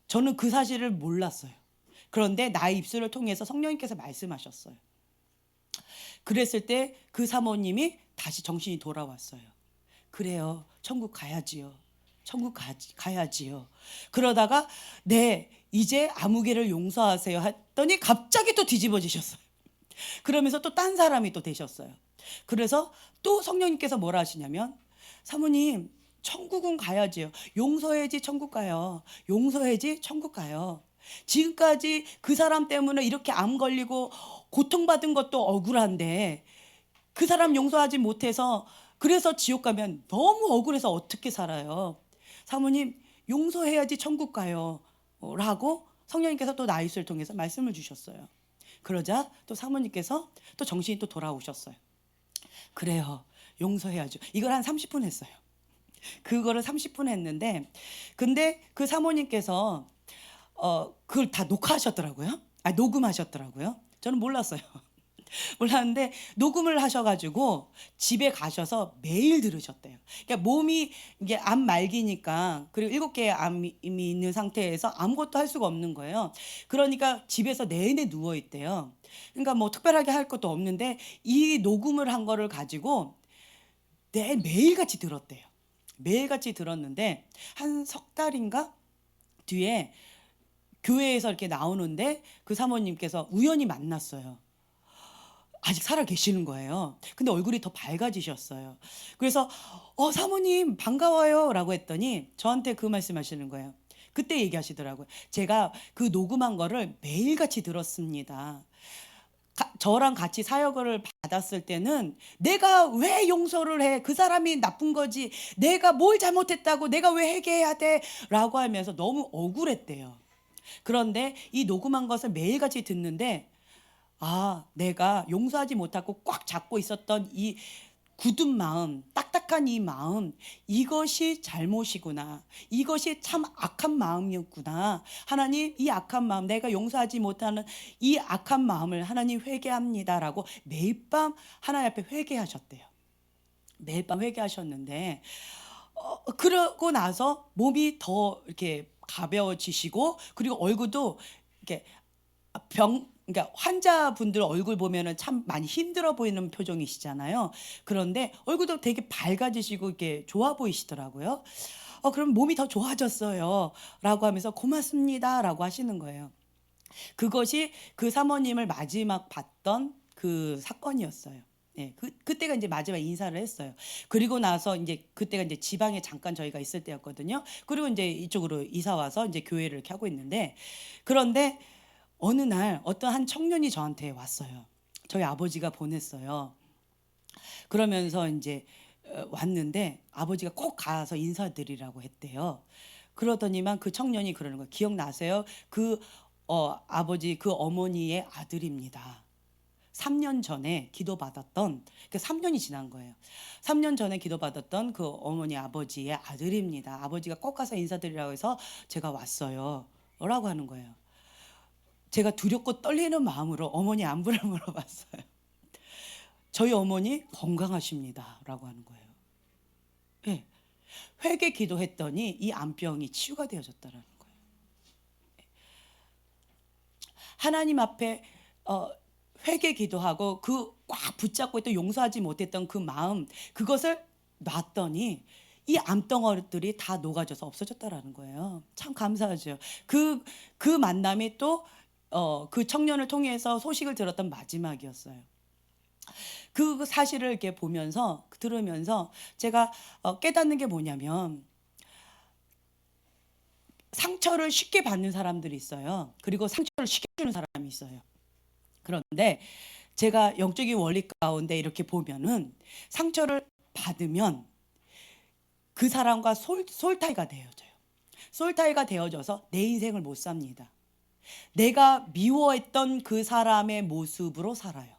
저는 그 사실을 몰랐어요. 그런데 나의 입술을 통해서 성령님께서 말씀하셨어요. 그랬을 때 그 사모님이 다시 정신이 돌아왔어요. 그래요. 천국 가야지요. 천국 가야지요. 그러다가 네, 이제 아무개를 용서하세요 했더니 갑자기 또 뒤집어지셨어요. 그러면서 또 딴 사람이 또 되셨어요. 그래서 또 성령님께서 뭐라 하시냐면, 사모님, 천국은 가야지요. 용서해야지 천국 가요. 용서해야지 천국 가요. 지금까지 그 사람 때문에 이렇게 암 걸리고 고통받은 것도 억울한데 그 사람 용서하지 못해서 그래서 지옥 가면 너무 억울해서 어떻게 살아요. 사모님, 용서해야지 천국 가요. 라고 성령님께서 또 나이스를 통해서 말씀을 주셨어요. 그러자 또 사모님께서 또 정신이 또 돌아오셨어요. 그래요. 용서해야죠. 이걸 한 30분 했어요. 그거를 30분 했는데, 근데 그 사모님께서 그걸 다 녹화하셨더라고요. 녹음하셨더라고요. 저는 몰랐어요. 몰랐는데 녹음을 하셔가지고 집에 가셔서 매일 들으셨대요. 그러니까 몸이 이게 암 말기니까, 그리고 7개의 암이 있는 상태에서 아무것도 할 수가 없는 거예요. 그러니까 집에서 내내 누워 있대요. 그러니까 뭐 특별하게 할 것도 없는데 이 녹음을 한 거를 가지고 매일같이 들었대요. 매일같이 들었는데 한 석 달인가 뒤에 교회에서 이렇게 나오는데 그 사모님께서 우연히 만났어요. 아직 살아 계시는 거예요. 근데 얼굴이 더 밝아지셨어요. 그래서 사모님 반가워요 라고 했더니 저한테 그 말씀하시는 거예요. 그때 얘기하시더라고요. 제가 그 녹음한 거를 매일같이 들었습니다. 저랑 같이 사역을 받았을 때는 내가 왜 용서를 해? 그 사람이 나쁜 거지. 내가 뭘 잘못했다고, 내가 왜 회개해야 돼? 라고 하면서 너무 억울했대요. 그런데 이 녹음한 것을 매일같이 듣는데, 내가 용서하지 못하고 꽉 잡고 있었던 이 굳은 마음, 딱딱한 이 마음, 이것이 잘못이구나. 이것이 참 악한 마음이었구나. 하나님, 이 악한 마음, 내가 용서하지 못하는 이 악한 마음을 하나님 회개합니다라고 매일 밤 하나님 앞에 회개하셨대요. 매일 밤 회개하셨는데, 그러고 나서 몸이 더 이렇게 가벼워지시고, 그리고 얼굴도 이렇게 그러니까 환자분들 얼굴 보면은 참 많이 힘들어 보이는 표정이시잖아요. 그런데 얼굴도 되게 밝아지시고 이렇게 좋아 보이시더라고요. 그럼 몸이 더 좋아졌어요. 라고 하면서 고맙습니다. 라고 하시는 거예요. 그것이 그 사모님을 마지막 봤던 그 사건이었어요. 예, 그때가 이제 마지막 인사를 했어요. 그리고 나서 이제 그때가 이제 지방에 잠깐 저희가 있을 때였거든요. 그리고 이제 이쪽으로 이사 와서 이제 교회를 이렇게 하고 있는데, 그런데 어느 날 어떤 한 청년이 저한테 왔어요. 저희 아버지가 보냈어요. 그러면서 이제 왔는데 아버지가 꼭 가서 인사드리라고 했대요. 그러더니만 그 청년이 그러는 거예요. 기억나세요? 아버지 그 어머니의 아들입니다. 3년 전에 기도받았던, 3년이 지난 거예요. 3년 전에 기도받았던 그 어머니 아버지의 아들입니다. 아버지가 꼭 가서 인사드리라고 해서 제가 왔어요. 라고 하는 거예요. 제가 두렵고 떨리는 마음으로 어머니 안부를 물어봤어요. 저희 어머니 건강하십니다. 라고 하는 거예요. 네. 회개 기도했더니 이 암병이 치유가 되어졌다는 거예요. 하나님 앞에 회개 기도하고 그 꽉 붙잡고 있던 용서하지 못했던 그 마음, 그것을 놨더니 이 암덩어리들이 다 녹아져서 없어졌다라는 거예요. 참 감사하죠. 그 만남이 또 그 청년을 통해서 소식을 들었던 마지막이었어요. 그 사실을 이렇게 보면서 들으면서 제가 깨닫는 게 뭐냐면 상처를 쉽게 받는 사람들이 있어요. 그리고 상처를 쉽게 주는 사람이 있어요. 그런데 제가 영적인 원리 가운데 이렇게 보면은 상처를 받으면 그 사람과 솔타이가 되어져요. 솔타이가 되어져서 내 인생을 못 삽니다. 내가 미워했던 그 사람의 모습으로 살아요.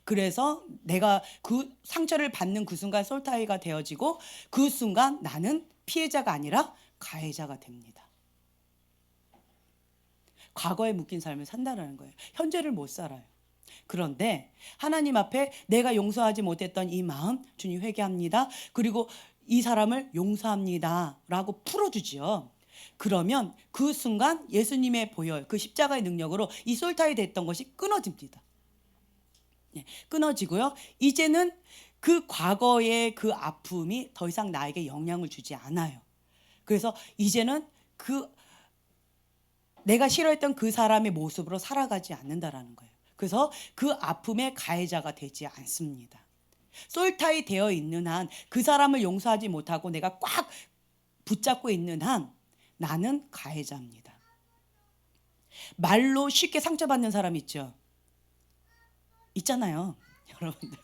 그래서 내가 그 상처를 받는 그 순간 솔타이가 되어지고 그 순간 나는 피해자가 아니라 가해자가 됩니다. 과거에 묶인 삶을 산다는 거예요. 현재를 못 살아요. 그런데 하나님 앞에 내가 용서하지 못했던 이 마음 주님 회개합니다. 그리고 이 사람을 용서합니다 라고 풀어주지요. 그러면 그 순간 예수님의 보혈 그 십자가의 능력으로 이 솔타이 됐던 것이 끊어집니다. 끊어지고요. 이제는 그 과거의 그 아픔이 더 이상 나에게 영향을 주지 않아요. 그래서 이제는 그 내가 싫어했던 그 사람의 모습으로 살아가지 않는다라는 거예요. 그래서 그 아픔의 가해자가 되지 않습니다. 솔타이 되어 있는 한 그 사람을 용서하지 못하고 내가 꽉 붙잡고 있는 한 나는 가해자입니다. 말로 쉽게 상처받는 사람 있죠? 있잖아요. 여러분들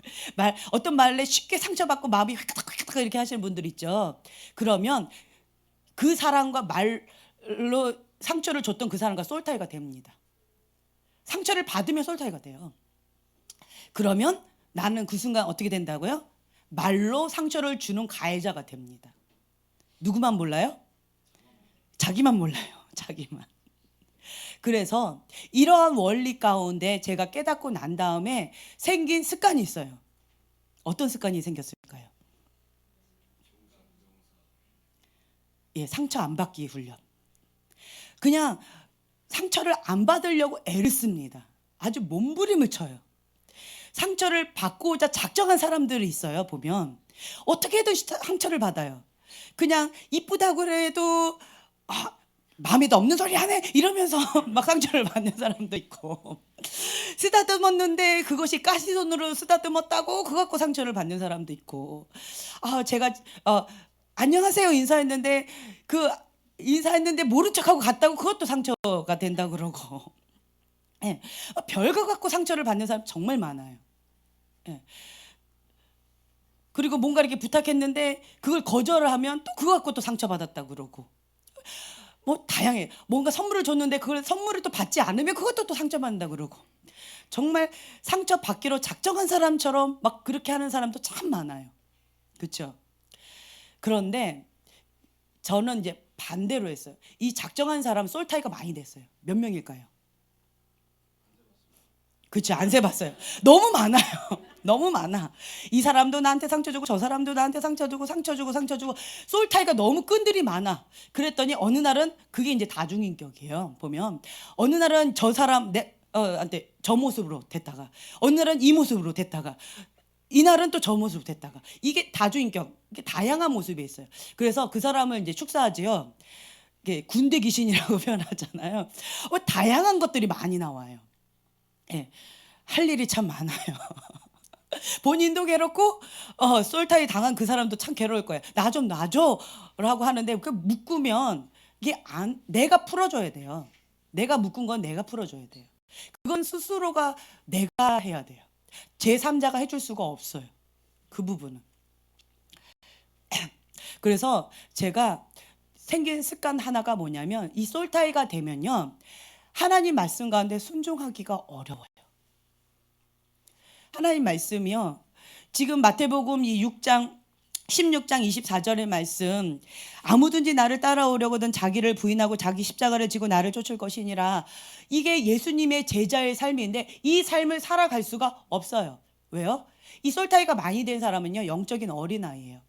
어떤 말에 쉽게 상처받고 마음이 휘딱휘딱 이렇게 하시는 분들 있죠. 그러면 그 사람과 말로 상처를 줬던 그 사람과 솔타이가 됩니다. 상처를 받으면 솔타이가 돼요. 그러면 나는 그 순간 어떻게 된다고요? 말로 상처를 주는 가해자가 됩니다. 누구만 몰라요? 자기만 몰라요. 자기만. 그래서 이러한 원리 가운데 제가 깨닫고 난 다음에 생긴 습관이 있어요. 어떤 습관이 생겼을까요? 상처 안 받기 훈련. 그냥 상처를 안 받으려고 애를 씁니다. 아주 몸부림을 쳐요. 상처를 받고자 작정한 사람들이 있어요. 보면 어떻게든 상처를 받아요. 그냥 이쁘다고 해도 마음에도 없는 소리 하네 이러면서 막 상처를 받는 사람도 있고, 쓰다듬었는데 그것이 가시손으로 쓰다듬었다고 그거 갖고 상처를 받는 사람도 있고, 제가 안녕하세요 인사했는데 모른 척하고 갔다고 그것도 상처가 된다 그러고, 별거 갖고 상처를 받는 사람 정말 많아요. 그리고 뭔가 이렇게 부탁했는데 그걸 거절을 하면 또 그거 갖고 또 상처받았다 그러고, 뭐 다양해. 뭔가 선물을 줬는데 그걸 선물을 또 받지 않으면 그것도 또 상처받는다 그러고, 정말 상처 받기로 작정한 사람처럼 막 그렇게 하는 사람도 참 많아요. 그렇죠? 그런데 저는 이제 반대로 했어요. 이 작정한 사람 솔타이가 많이 됐어요. 몇 명일까요? 그렇죠. 안 세봤어요. 너무 많아요. 너무 많아. 이 사람도 나한테 상처 주고 저 사람도 나한테 상처 주고 솔타이가 너무 끈들이 많아. 그랬더니 어느 날은 그게 이제 다중인격이에요. 보면 어느 날은 저 사람 한테 저 모습으로 됐다가, 어느 날은 이 모습으로 됐다가, 이날은 또 저 모습으로 됐다가, 이게 다중인격, 이게 다양한 모습이 있어요. 그래서 그 사람을 이제 축사하지요. 이게 군대 귀신이라고 표현하잖아요. 다양한 것들이 많이 나와요. 할 일이 참 많아요. 본인도 괴롭고 솔타이 당한 그 사람도 참 괴로울 거예요. 나 좀 놔줘라고 하는데 그 묶으면 이게 내가 풀어줘야 돼요. 내가 묶은 건 내가 풀어줘야 돼요. 그건 스스로가 내가 해야 돼요. 제3자가 해줄 수가 없어요. 그 부분은. 그래서 제가 생긴 습관 하나가 뭐냐면, 이 솔타이가 되면요, 하나님 말씀 가운데 순종하기가 어려워요. 하나님 말씀이요, 지금 마태복음 이 16장 24절의 말씀, 아무든지 나를 따라오려거든 자기를 부인하고 자기 십자가를 지고 나를 쫓을 것이니라. 이게 예수님의 제자의 삶인데 이 삶을 살아갈 수가 없어요. 왜요? 이 솔타이가 많이 된 사람은요, 영적인 어린아이예요.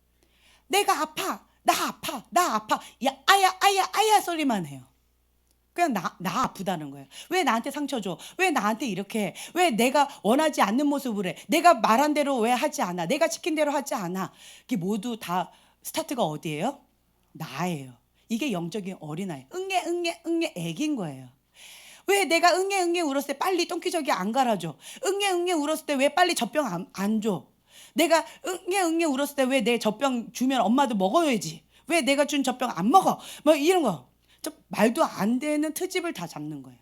내가 아파, 나 아파, 야, 아야 소리만 해요. 그냥 나 아프다는 거예요. 왜 나한테 상처 줘? 왜 나한테 이렇게 해? 왜 내가 원하지 않는 모습을 해? 내가 말한 대로 왜 하지 않아? 내가 시킨 대로 하지 않아? 이게 모두 다 스타트가 어디예요? 나예요. 이게 영적인 어린아이. 응애 애기인 거예요. 왜 내가 응애 울었을 때 빨리 똥기저귀 안 갈아줘? 응애 울었을 때 왜 빨리 젖병 안 줘? 내가 응애 울었을 때 왜 내 젖병 주면 엄마도 먹어야지? 왜 내가 준 젖병 안 먹어? 뭐 이런 거. 저 말도 안 되는 트집을 다 잡는 거예요.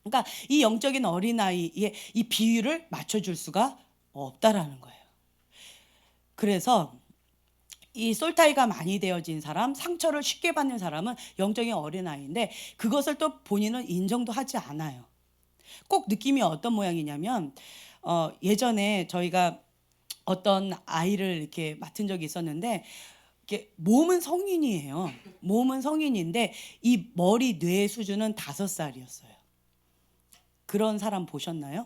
그러니까 이 영적인 어린아이의 이 비율을 맞춰줄 수가 없다라는 거예요. 그래서 이 솔타이가 많이 되어진 사람, 상처를 쉽게 받는 사람은 영적인 어린아이인데 그것을 또 본인은 인정도 하지 않아요. 꼭 느낌이 어떤 모양이냐면 예전에 저희가 어떤 아이를 이렇게 맡은 적이 있었는데 이게 몸은 성인이에요. 몸은 성인인데 이 머리 뇌 수준은 5살이었어요. 그런 사람 보셨나요?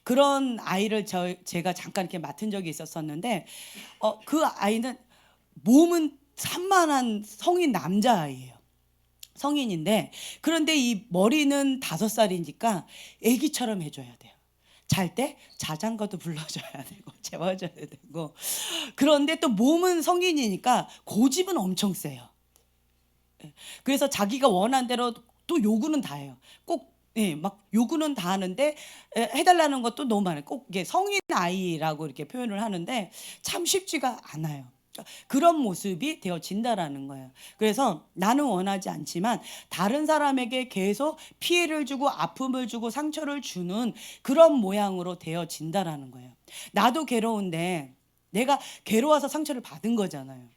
그런 아이를 제가 잠깐 이렇게 맡은 적이 있었는데 그 아이는 몸은 산만한 성인 남자아이예요. 성인인데 그런데 이 머리는 5살이니까 애기처럼 해줘야 돼요. 잘 때 자장가도 불러줘야 되고 재워줘야 되고 그런데 또 몸은 성인이니까 고집은 엄청 세요. 그래서 자기가 원한 대로 또 요구는 다 해요. 꼭 막 요구는 다 하는데 해달라는 것도 너무 많아요. 꼭 이게 성인 아이라고 이렇게 표현을 하는데 참 쉽지가 않아요. 그런 모습이 되어진다라는 거예요. 그래서 나는 원하지 않지만 다른 사람에게 계속 피해를 주고 아픔을 주고 상처를 주는 그런 모양으로 되어진다라는 거예요. 나도 괴로운데 내가 괴로워서 상처를 받은 거잖아요.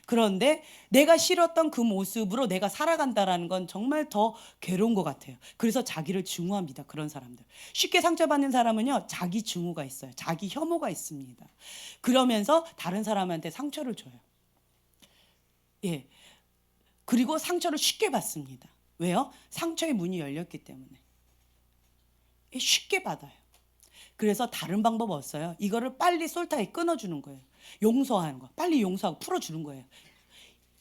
그런데 내가 싫었던 그 모습으로 내가 살아간다라는 건 정말 더 괴로운 것 같아요. 그래서 자기를 증오합니다. 그런 사람들. 쉽게 상처받는 사람은요, 자기 증오가 있어요. 자기 혐오가 있습니다. 그러면서 다른 사람한테 상처를 줘요. 예. 그리고 상처를 쉽게 받습니다. 왜요? 상처의 문이 열렸기 때문에. 쉽게 받아요. 그래서 다른 방법 없어요. 이거를 빨리 솔타에 끊어주는 거예요. 용서하는 거. 빨리 용서하고 풀어주는 거예요.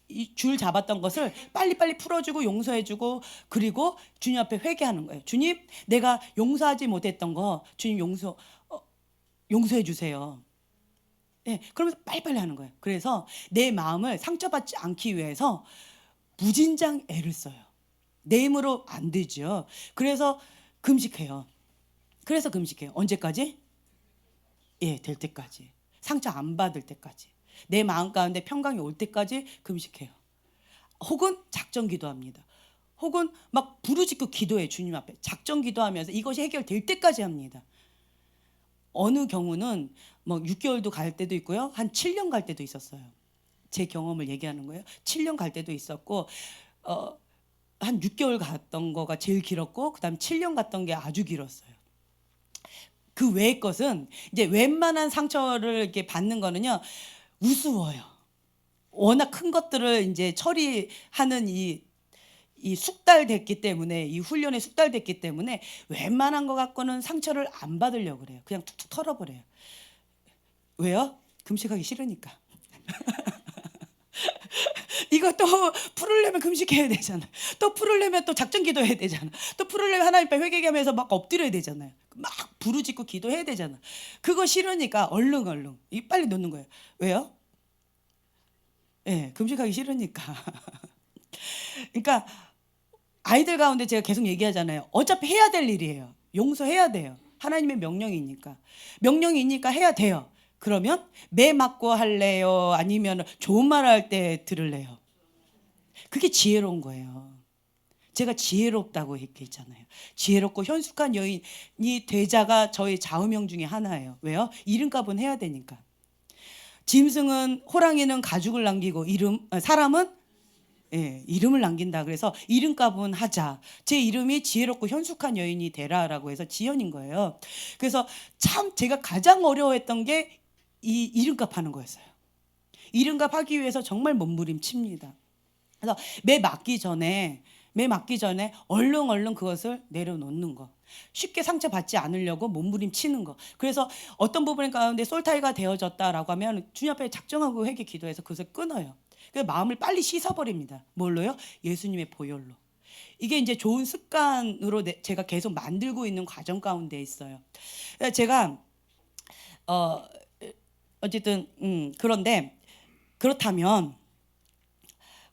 이 줄 잡았던 것을 빨리빨리 풀어주고 용서해주고 그리고 주님 앞에 회개하는 거예요. 주님, 내가 용서하지 못했던 거 주님 용서해 주세요. 예, 그러면서 빨리빨리 하는 거예요. 그래서 내 마음을 상처받지 않기 위해서 무진장 애를 써요. 내 힘으로 안 되죠. 그래서 금식해요. 언제까지? 예, 될 때까지. 상처 안 받을 때까지. 내 마음 가운데 평강이 올 때까지 금식해요. 혹은 작정 기도합니다. 혹은 막 부르짖고 기도해 주님 앞에. 작정 기도하면서 이것이 해결될 때까지 합니다. 어느 경우는 뭐 6개월도 갈 때도 있고요. 한 7년 갈 때도 있었어요. 제 경험을 얘기하는 거예요. 7년 갈 때도 있었고 한 6개월 갔던 거가 제일 길었고 그다음 7년 갔던 게 아주 길었어요. 그 외의 것은 이제 웬만한 상처를 이렇게 받는 거는요. 우스워요. 워낙 큰 것들을 이제 처리하는 이 숙달됐기 때문에 이 훈련에 숙달됐기 때문에 웬만한 거 갖고는 상처를 안 받으려고 그래요. 그냥 툭툭 털어버려요. 왜요? 금식하기 싫으니까. 이거 또 풀으려면 금식해야 되잖아. 또 풀으려면 또 작전 기도해야 되잖아. 또 풀으려면 하나님 앞에 회개하면서 막 엎드려야 되잖아요. 막 부르짖고 기도해야 되잖아. 그거 싫으니까 얼른 빨리 놓는 거예요. 왜요? 예, 금식하기 싫으니까. 그러니까 아이들 가운데 제가 계속 얘기하잖아요. 어차피 해야 될 일이에요. 용서해야 돼요. 하나님의 명령이니까 해야 돼요. 그러면 매 맞고 할래요? 아니면 좋은 말 할 때 들을래요? 그게 지혜로운 거예요. 제가 지혜롭다고 얘기했잖아요. 지혜롭고 현숙한 여인이 되자가 저의 좌우명 중에 하나예요. 왜요? 이름값은 해야 되니까. 짐승은 호랑이는 가죽을 남기고 사람은 이름을 남긴다. 그래서 이름값은 하자. 제 이름이 지혜롭고 현숙한 여인이 되라라고 해서 지연인 거예요. 그래서 참 제가 가장 어려워했던 게 이 이름값 하는 거였어요. 이름값 하기 위해서 정말 몸부림칩니다. 그래서 매 맞기 전에 얼른 그것을 내려놓는 거. 쉽게 상처받지 않으려고 몸부림치는 거. 그래서 어떤 부분 가운데 솔타이가 되어졌다라고 하면 주님 앞에 작정하고 회개 기도해서 그것을 끊어요. 그래서 마음을 빨리 씻어버립니다. 뭘로요? 예수님의 보혈로. 이게 이제 좋은 습관으로 제가 계속 만들고 있는 과정 가운데 있어요. 제가 어쨌든 그런데 그렇다면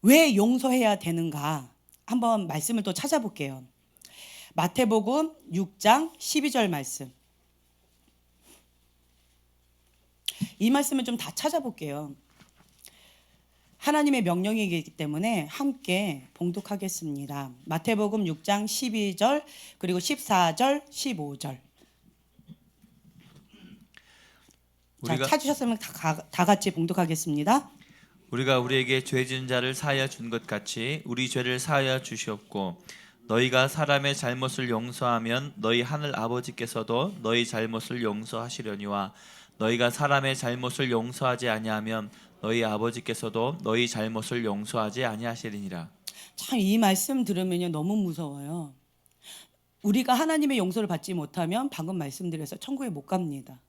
왜 용서해야 되는가? 한번 말씀을 또 찾아볼게요. 마태복음 6장 12절 말씀. 이 말씀을 좀 다 찾아볼게요. 하나님의 명령이기 때문에 함께 봉독하겠습니다. 마태복음 6장 12절 그리고 14절 15절. 자, 찾으셨으면 다 같이 봉독하겠습니다. 우리가 우리에게 죄 지은 자를 사하여 준 것 같이 우리 죄를 사하여 주시옵고 너희가 사람의 잘못을 용서하면 너희 하늘 아버지께서도 너희 잘못을 용서하시려니와 너희가 사람의 잘못을 용서하지 아니하면 너희 아버지께서도 너희 잘못을 용서하지 아니하시리니라. 참 이 말씀 들으면요 너무 무서워요. 우리가 하나님의 용서를 받지 못하면 방금 말씀드려서 천국에 못 갑니다.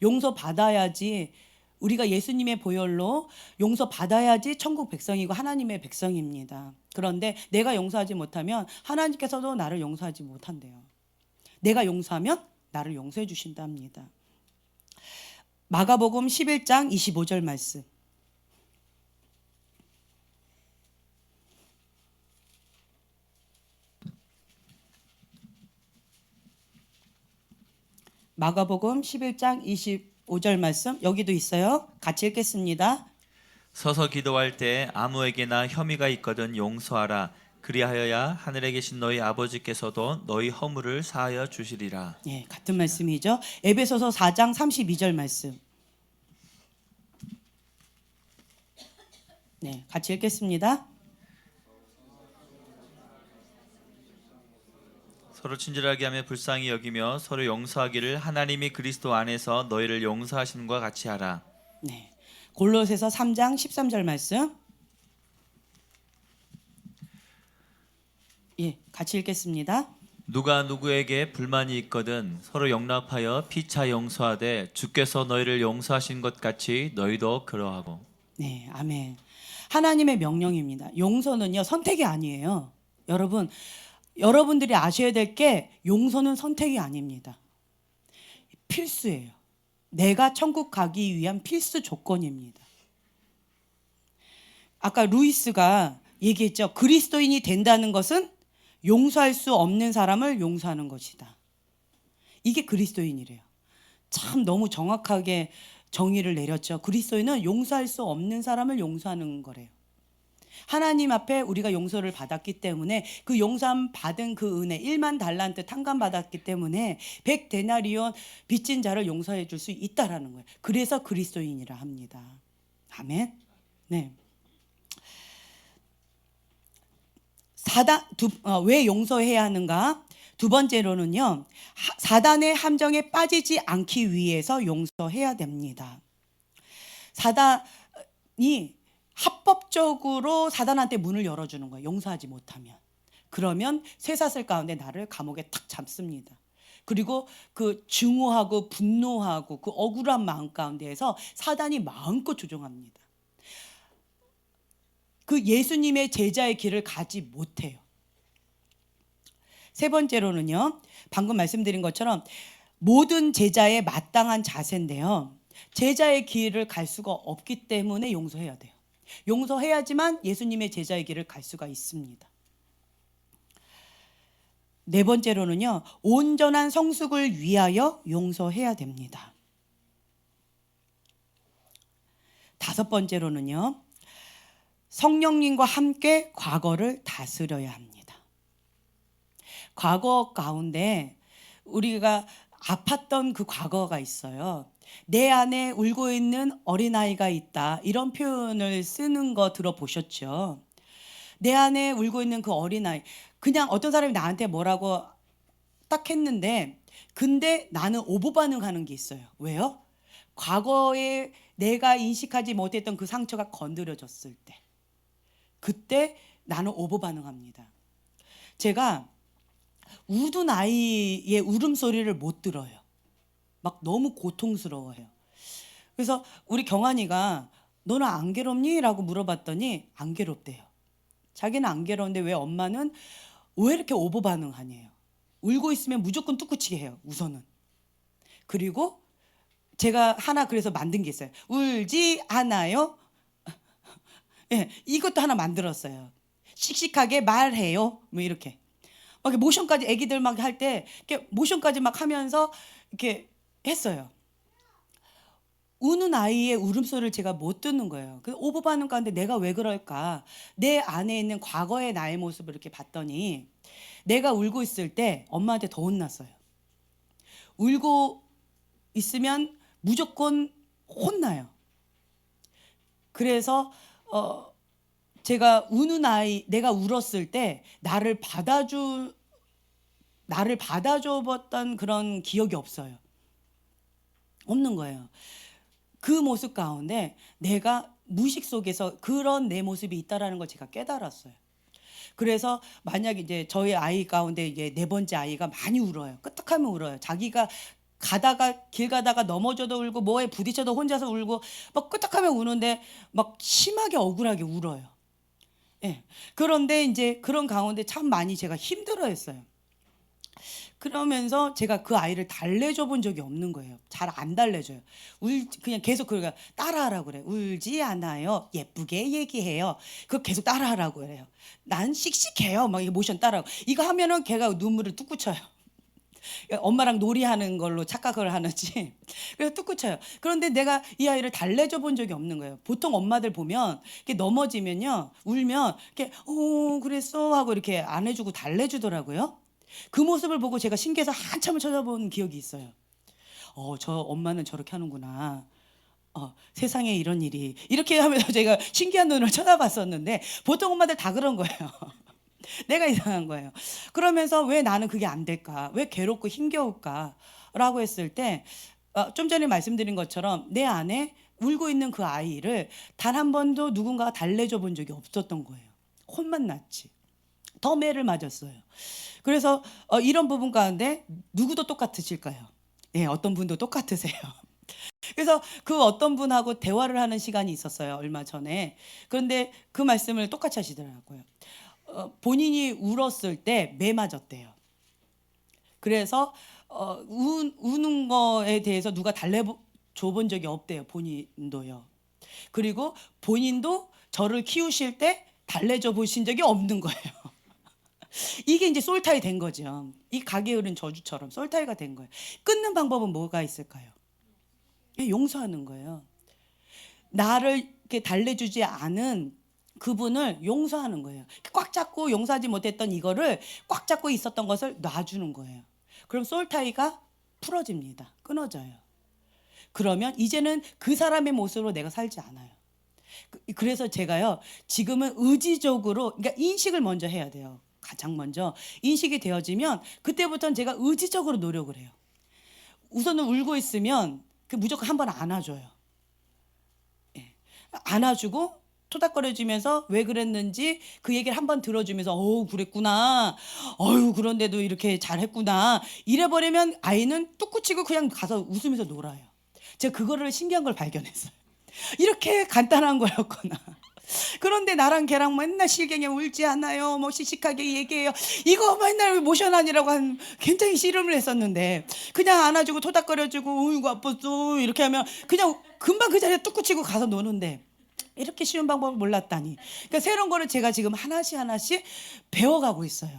용서 받아야지, 우리가 예수님의 보혈로 용서 받아야지 천국 백성이고 하나님의 백성입니다. 그런데 내가 용서하지 못하면 하나님께서도 나를 용서하지 못한대요. 내가 용서하면 나를 용서해 주신답니다. 마가복음 11장 25절 말씀. 마가복음 11장 25절 말씀 여기도 있어요. 같이 읽겠습니다. 서서 기도할 때 아무에게나 혐의가 있거든 용서하라. 그리하여야 하늘에 계신 너희 아버지께서도 너희 허물을 사하여 주시리라. 예, 같은 말씀이죠. 에베소서 4장 32절 말씀. 네, 같이 읽겠습니다. 서로 친절하게 하며 불쌍히 여기며 서로 용서하기를 하나님이 그리스도 안에서 너희를 용서하시는 것과 같이 하라. 네, 골로새서 3장 13절 말씀. 예, 같이 읽겠습니다. 누가 누구에게 불만이 있거든 서로 용납하여 피차 용서하되 주께서 너희를 용서하신 것 같이 너희도 그러하고. 네, 아멘. 하나님의 명령입니다. 용서는요 선택이 아니에요. 여러분들이 아셔야 될 게 용서는 선택이 아닙니다. 필수예요. 내가 천국 가기 위한 필수 조건입니다. 아까 루이스가 얘기했죠. 그리스도인이 된다는 것은 용서할 수 없는 사람을 용서하는 것이다. 이게 그리스도인이래요. 참 너무 정확하게 정의를 내렸죠. 그리스도인은 용서할 수 없는 사람을 용서하는 거래요. 하나님 앞에 우리가 용서를 받았기 때문에 그 용서함 받은 그 은혜 1만 달란트 탕감받았기 때문에 100데나리온 빚진 자를 용서해 줄 수 있다라는 거예요. 그래서 그리스도인이라 합니다. 아멘. 네. 왜 용서해야 하는가? 두 번째로는요. 사단의 함정에 빠지지 않기 위해서 용서해야 됩니다. 사단이 합법적으로 사단한테 문을 열어주는 거예요. 용서하지 못하면. 그러면 쇠사슬 가운데 나를 감옥에 탁 잡습니다. 그리고 그 증오하고 분노하고 그 억울한 마음 가운데에서 사단이 마음껏 조종합니다. 그 예수님의 제자의 길을 가지 못해요. 세 번째로는요. 방금 말씀드린 것처럼 모든 제자의 마땅한 자세인데요. 제자의 길을 갈 수가 없기 때문에 용서해야 돼요. 용서해야지만 예수님의 제자의 길을 갈 수가 있습니다. 네 번째로는요. 온전한 성숙을 위하여 용서해야 됩니다. 다섯 번째로는요. 성령님과 함께 과거를 다스려야 합니다. 과거 가운데 우리가 아팠던 그 과거가 있어요. 내 안에 울고 있는 어린아이가 있다. 이런 표현을 쓰는 거 들어보셨죠? 내 안에 울고 있는 그 어린아이. 그냥 어떤 사람이 나한테 뭐라고 딱 했는데 근데 나는 오버 반응하는 게 있어요. 왜요? 과거에 내가 인식하지 못했던 그 상처가 건드려졌을 때 그때 나는 오버 반응합니다. 제가 우는 아이의 울음소리를 못 들어요. 막 너무 고통스러워요. 그래서 우리 경환이가 너는 안 괴롭니? 라고 물어봤더니 안 괴롭대요. 자기는 안 괴로운데 왜 엄마는 왜 이렇게 오버 반응하냐요. 울고 있으면 무조건 뚝구치게 해요. 우선은. 그리고 제가 하나 그래서 만든 게 있어요. 울지 않아요. 예, 이것도 하나 만들었어요. 씩씩하게 말해요. 뭐 이렇게. 막 이렇게 모션까지 애기들 막 할 때 이렇게 모션까지 막 하면서 이렇게 했어요. 우는 아이의 울음소리를 제가 못 듣는 거예요. 그 오버반응 가운데 내가 왜 그럴까? 내 안에 있는 과거의 나의 모습을 이렇게 봤더니 내가 울고 있을 때 엄마한테 더 혼났어요. 울고 있으면 무조건 혼나요. 그래서 제가 우는 아이, 내가 울었을 때 나를 받아줘봤던 그런 기억이 없어요. 없는 거예요. 그 모습 가운데 내가 무의식 속에서 그런 내 모습이 있다라는 걸 제가 깨달았어요. 그래서 만약에 이제 저희 아이 가운데 이제 네 번째 아이가 많이 울어요. 끄떡하면 울어요. 자기가 길 가다가 넘어져도 울고 뭐에 부딪혀도 혼자서 울고 막 끄떡하면 우는데 막 심하게 억울하게 울어요. 예. 그런데 이제 그런 가운데 참 많이 제가 힘들어했어요. 그러면서 제가 그 아이를 달래줘 본 적이 없는 거예요. 잘 안 달래줘요. 그냥 계속 그러니까 따라하라고 그래. 울지 않아요. 예쁘게 얘기해요. 그거 계속 따라하라고 그래요. 난 씩씩해요. 막 이거 모션 따라하고. 이거 하면은 걔가 눈물을 뚝 그쳐요. 엄마랑 놀이하는 걸로 착각을 하는지. 그래서 뚝 그쳐요. 그런데 내가 이 아이를 달래줘 본 적이 없는 거예요. 보통 엄마들 보면 이렇게 넘어지면요. 울면 이렇게 그랬어 하고 이렇게 안 해주고 달래주더라고요. 그 모습을 보고 제가 신기해서 한참을 쳐다본 기억이 있어요. 저 엄마는 저렇게 하는구나. 세상에 이런 일이. 이렇게 하면서 제가 신기한 눈을 쳐다봤었는데 보통 엄마들 다 그런 거예요. 내가 이상한 거예요. 그러면서 왜 나는 그게 안 될까? 왜 괴롭고 힘겨울까? 라고 했을 때, 좀 전에 말씀드린 것처럼 내 안에 울고 있는 그 아이를 단 한 번도 누군가가 달래줘 본 적이 없었던 거예요. 혼만 났지. 더 매를 맞았어요. 그래서 이런 부분 가운데 누구도 똑같으실까요? 예, 어떤 분도 똑같으세요. 그래서 그 어떤 분하고 대화를 하는 시간이 있었어요. 얼마 전에. 그런데 그 말씀을 똑같이 하시더라고요. 본인이 울었을 때 매 맞았대요. 그래서 우는 거에 대해서 누가 달래줘 본 적이 없대요. 본인도요. 그리고 본인도 저를 키우실 때 달래줘 보신 적이 없는 거예요. 이게 이제 솔타이 된 거죠. 이 가게 흐른 저주처럼 솔타이가 된 거예요. 끊는 방법은 뭐가 있을까요? 용서하는 거예요. 나를 이렇게 달래주지 않은 그분을 용서하는 거예요. 꽉 잡고 용서하지 못했던 이거를 꽉 잡고 있었던 것을 놔주는 거예요. 그럼 솔타이가 풀어집니다. 끊어져요. 그러면 이제는 그 사람의 모습으로 내가 살지 않아요. 그래서 제가요, 지금은 의지적으로, 그러니까 인식을 먼저 해야 돼요. 가장 먼저 인식이 되어지면 그때부터는 제가 의지적으로 노력을 해요. 우선은 울고 있으면 무조건 한 번 안아줘요. 예. 안아주고 토닥거려주면서 왜 그랬는지 그 얘기를 한 번 들어주면서 그랬구나. 그런데도 이렇게 잘했구나. 이래버리면 아이는 뚝 그치고 그냥 가서 웃으면서 놀아요. 제가 그거를 신기한 걸 발견했어요. 이렇게 간단한 거였구나. 그런데 나랑 걔랑 맨날 실갱이 울지 않아요. 뭐 씩씩하게 얘기해요. 이거 맨날 모션 아니라고 굉장히 씨름을 했었는데 그냥 안아주고 토닥거려주고 이거 아팠어 이렇게 하면 그냥 금방 그 자리에 뚝 그치고 가서 노는데 이렇게 쉬운 방법을 몰랐다니. 그러니까 새로운 거를 제가 지금 하나씩 배워가고 있어요.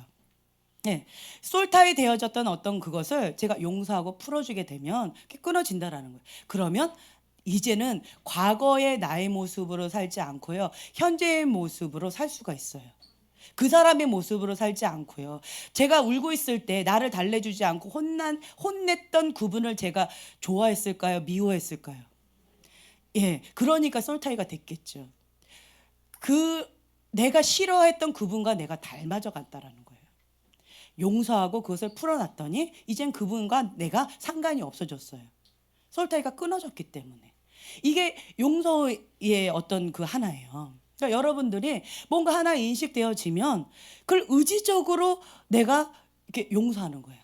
네. 솔타이 되어졌던 어떤 그것을 제가 용서하고 풀어주게 되면 끊어진다라는 거예요. 그러면 이제는 과거의 나의 모습으로 살지 않고요. 현재의 모습으로 살 수가 있어요. 그 사람의 모습으로 살지 않고요. 제가 울고 있을 때 나를 달래주지 않고 혼냈던 그분을 제가 좋아했을까요? 미워했을까요? 예, 그러니까 솔타이가 됐겠죠. 내가 싫어했던 그분과 내가 닮아져 갔다라는 거예요. 용서하고 그것을 풀어놨더니 이젠 그분과 내가 상관이 없어졌어요. 솔타이가 끊어졌기 때문에. 이게 용서의 어떤 그 하나예요. 그러니까 여러분들이 뭔가 하나 인식되어지면 그걸 의지적으로 내가 이렇게 용서하는 거예요.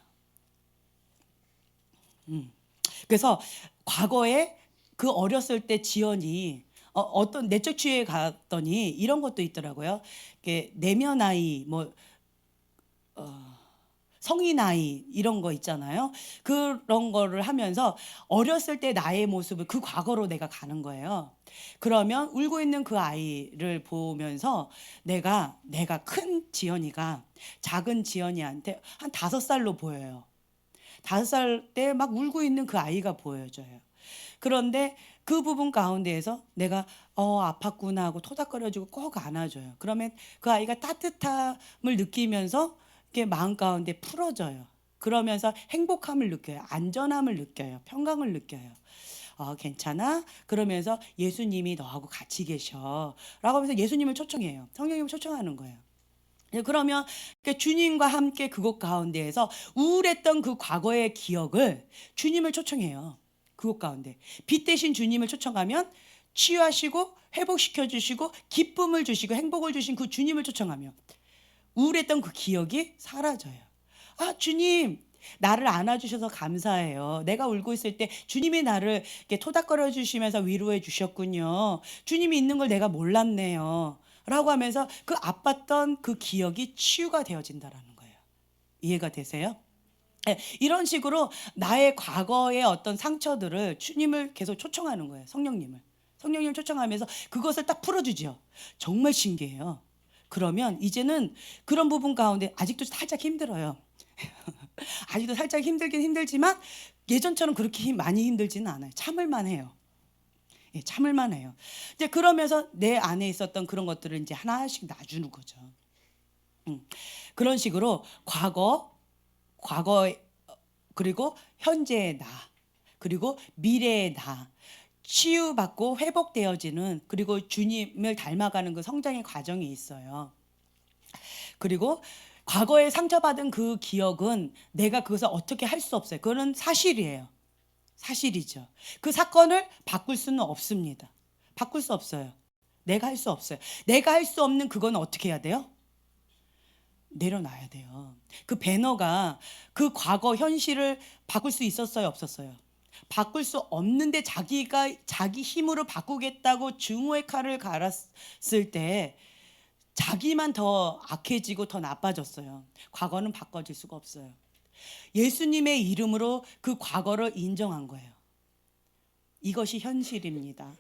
그래서 과거에 그 어렸을 때 지연이 어떤 내적 치유에 갔더니 이런 것도 있더라고요. 내면 아이 성인 아이 이런 거 있잖아요. 그런 거를 하면서 어렸을 때 나의 모습을 그 과거로 내가 가는 거예요. 그러면 울고 있는 그 아이를 보면서 내가 큰 지연이가 작은 지연이한테 한 5살로 보여요. 5살 때 막 울고 있는 그 아이가 보여져요. 그런데 그 부분 가운데에서 내가 아팠구나 하고 토닥거려주고 꼭 안아줘요. 그러면 그 아이가 따뜻함을 느끼면서 이렇게 마음 가운데 풀어져요. 그러면서 행복함을 느껴요. 안전함을 느껴요. 평강을 느껴요. 괜찮아? 그러면서 예수님이 너하고 같이 계셔. 라고 하면서 예수님을 초청해요. 성령님을 초청하는 거예요. 그러면 주님과 함께 그곳 가운데에서 우울했던 그 과거의 기억을 주님을 초청해요. 그곳 가운데 빛 대신 주님을 초청하면 치유하시고 회복시켜 주시고 기쁨을 주시고 행복을 주신 그 주님을 초청하면 우울했던 그 기억이 사라져요. 주님, 나를 안아주셔서 감사해요. 내가 울고 있을 때 주님이 나를 이렇게 토닥거려 주시면서 위로해 주셨군요. 주님이 있는 걸 내가 몰랐네요. 라고 하면서 그 아팠던 그 기억이 치유가 되어진다라는 거예요. 이해가 되세요? 네, 이런 식으로 나의 과거의 어떤 상처들을 주님을 계속 초청하는 거예요. 성령님을 초청하면서 그것을 딱 풀어주죠. 정말 신기해요. 그러면 이제는 그런 부분 가운데 아직도 살짝 힘들어요. 아직도 살짝 힘들긴 힘들지만 예전처럼 그렇게 많이 힘들지는 않아요. 참을만 해요. 예, 참을만 해요. 이제 그러면서 내 안에 있었던 그런 것들을 이제 하나씩 놔주는 거죠. 그런 식으로 과거 그리고 현재의 나 그리고 미래의 나 치유받고 회복되어지는 그리고 주님을 닮아가는 그 성장의 과정이 있어요. 그리고 과거에 상처받은 그 기억은 내가 그것을 어떻게 할 수 없어요. 그거는 사실이에요. 사실이죠. 그 사건을 바꿀 수는 없습니다. 바꿀 수 없어요. 내가 할 수 없어요. 내가 할 수 없는 그건 어떻게 해야 돼요? 내려놔야 돼요. 그 배너가 그 과거 현실을 바꿀 수 있었어요, 없었어요? 바꿀 수 없는데 자기가 자기 힘으로 바꾸겠다고 증오의 칼을 갈았을 때 자기만 더 악해지고 더 나빠졌어요. 과거는 바꿔질 수가 없어요. 예수님의 이름으로 그 과거를 인정한 거예요. 이것이 현실입니다.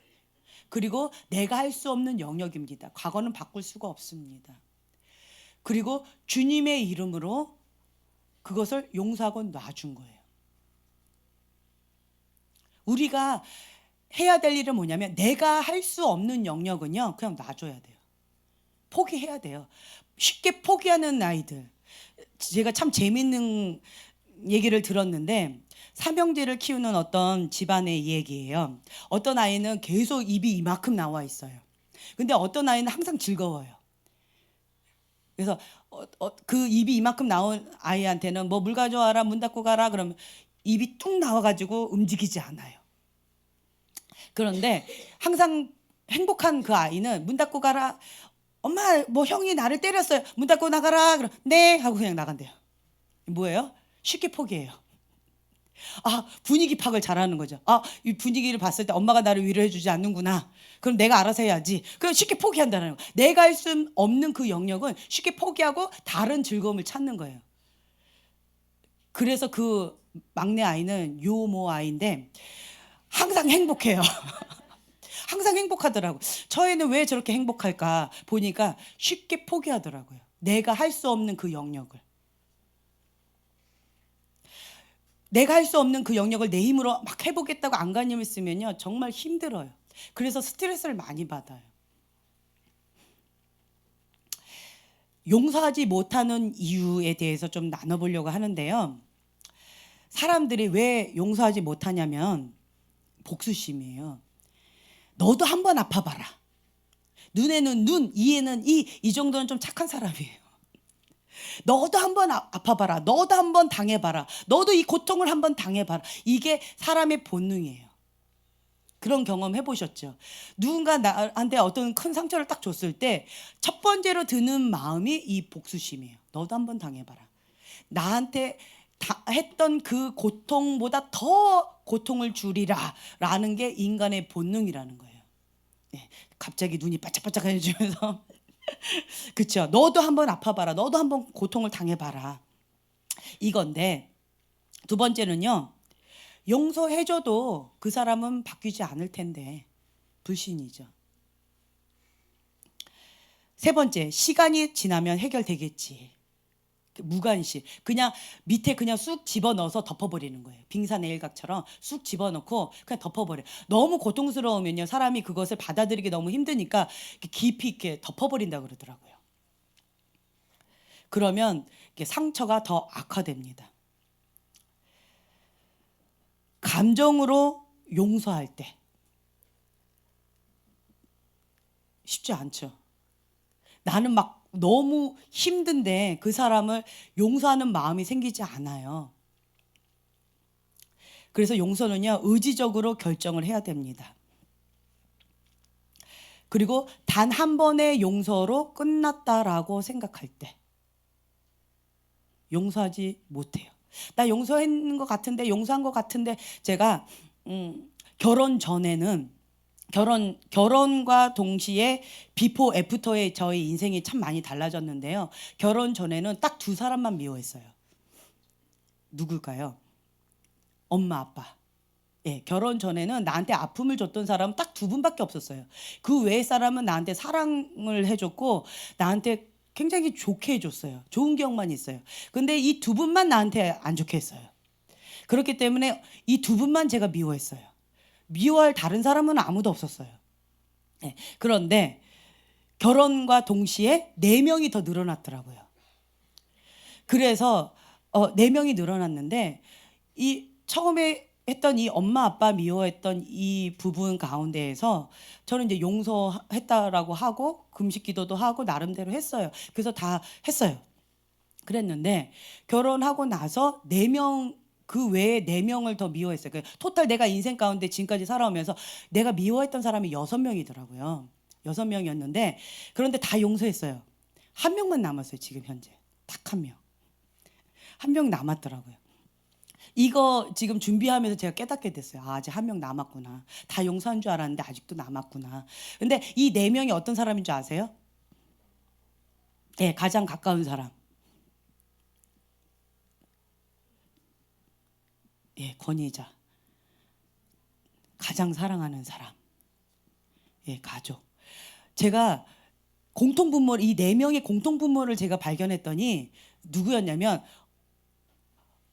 그리고 내가 할 수 없는 영역입니다. 과거는 바꿀 수가 없습니다. 그리고 주님의 이름으로 그것을 용서하고 놔준 거예요. 우리가 해야 될 일은 뭐냐면 내가 할 수 없는 영역은요 그냥 놔줘야 돼요. 포기해야 돼요. 쉽게 포기하는 아이들, 제가 참 재밌는 얘기를 들었는데 삼형제를 키우는 어떤 집안의 얘기예요. 어떤 아이는 계속 입이 이만큼 나와 있어요. 근데 어떤 아이는 항상 즐거워요. 그래서 그 입이 이만큼 나온 아이한테는 뭐 물 가져와라, 문 닫고 가라 그러면 입이 뚝 나와가지고 움직이지 않아요. 그런데 항상 행복한 그 아이는 문 닫고 가라, 엄마 뭐 형이 나를 때렸어요, 문 닫고 나가라 그럼 네 하고 그냥 나간대요. 뭐예요? 쉽게 포기해요. 분위기 파악을 잘하는 거죠. 이 분위기를 봤을 때 엄마가 나를 위로해 주지 않는구나. 그럼 내가 알아서 해야지. 그럼 쉽게 포기한다는 거예요. 내가 할 수 없는 그 영역은 쉽게 포기하고 다른 즐거움을 찾는 거예요. 그래서 그 막내 아이는 요모 아이인데 항상 행복해요. 항상 행복하더라고. 저 애는 왜 저렇게 행복할까 보니까 쉽게 포기하더라고요. 내가 할 수 없는 그 영역을. 내가 할 수 없는 그 영역을 내 힘으로 막 해보겠다고 안간힘을 쓰면요 정말 힘들어요. 그래서 스트레스를 많이 받아요. 용서하지 못하는 이유에 대해서 좀 나눠보려고 하는데요. 사람들이 왜 용서하지 못하냐면 복수심이에요. 너도 한번 아파봐라. 눈에는 눈, 이에는 이 정도는 좀 착한 사람이에요. 너도 한번 아파봐라. 너도 한번 당해봐라. 너도 이 고통을 한번 당해봐라. 이게 사람의 본능이에요. 그런 경험 해보셨죠? 누군가 나한테 어떤 큰 상처를 딱 줬을 때 첫 번째로 드는 마음이 이 복수심이에요. 너도 한번 당해봐라. 나한테 했던 그 고통보다 더 고통을 주리라 라는 게 인간의 본능이라는 거예요. 네, 갑자기 눈이 반짝반짝해지면서 그렇죠. 너도 한번 아파봐라. 너도 한번 고통을 당해봐라. 이건데, 두 번째는요. 용서해줘도 그 사람은 바뀌지 않을 텐데 불신이죠. 세 번째, 시간이 지나면 해결되겠지. 무관심. 그냥 밑에 그냥 쑥 집어넣어서 덮어버리는 거예요. 빙산의 일각처럼 쑥 집어넣고 그냥 덮어버려. 너무 고통스러우면요, 사람이 그것을 받아들이기 너무 힘드니까 깊이 있게 덮어버린다 그러더라고요. 그러면 상처가 더 악화됩니다. 감정으로 용서할 때 쉽지 않죠. 나는 막 너무 힘든데 그 사람을 용서하는 마음이 생기지 않아요. 그래서 용서는요, 의지적으로 결정을 해야 됩니다. 그리고 단 한 번의 용서로 끝났다라고 생각할 때 용서하지 못해요. 나 용서한 것 같은데, 용서한 것 같은데. 제가 결혼 전에는 결혼과 동시에 비포 애프터의 저희 인생이 참 많이 달라졌는데요. 결혼 전에는 딱 두 사람만 미워했어요. 누굴까요? 엄마, 아빠. 예, 결혼 전에는 나한테 아픔을 줬던 사람은 딱 두 분밖에 없었어요. 그 외의 사람은 나한테 사랑을 해줬고 나한테 굉장히 좋게 해줬어요. 좋은 기억만 있어요. 근데 이 두 분만 나한테 안 좋게 했어요. 그렇기 때문에 이 두 분만 제가 미워했어요. 미워할 다른 사람은 아무도 없었어요. 네. 그런데 결혼과 동시에 4명이 더 늘어났더라고요. 그래서 4명이 늘어났는데 이 처음에 했던 이 엄마 아빠 미워했던 이 부분 가운데에서 저는 이제 용서했다라고 하고 금식 기도도 하고 나름대로 했어요. 그래서 다 했어요. 그랬는데 결혼하고 나서 4명, 그 외에 4명을 더 미워했어요. 토탈 내가 인생 가운데 지금까지 살아오면서 내가 미워했던 사람이 6명이더라고요. 6명이었는데 그런데 다 용서했어요. 한 명만 남았어요. 지금 현재 딱 한 명. 한 명 남았더라고요. 이거 지금 준비하면서 제가 깨닫게 됐어요. 아, 아직 한 명 남았구나. 다 용서한 줄 알았는데 아직도 남았구나. 근데 이 4명이 어떤 사람인 줄 아세요? 네, 가장 가까운 사람. 예, 권위자. 가장 사랑하는 사람. 예, 가족. 제가 공통분모, 이 4명의 공통분모를 제가 발견했더니 누구였냐면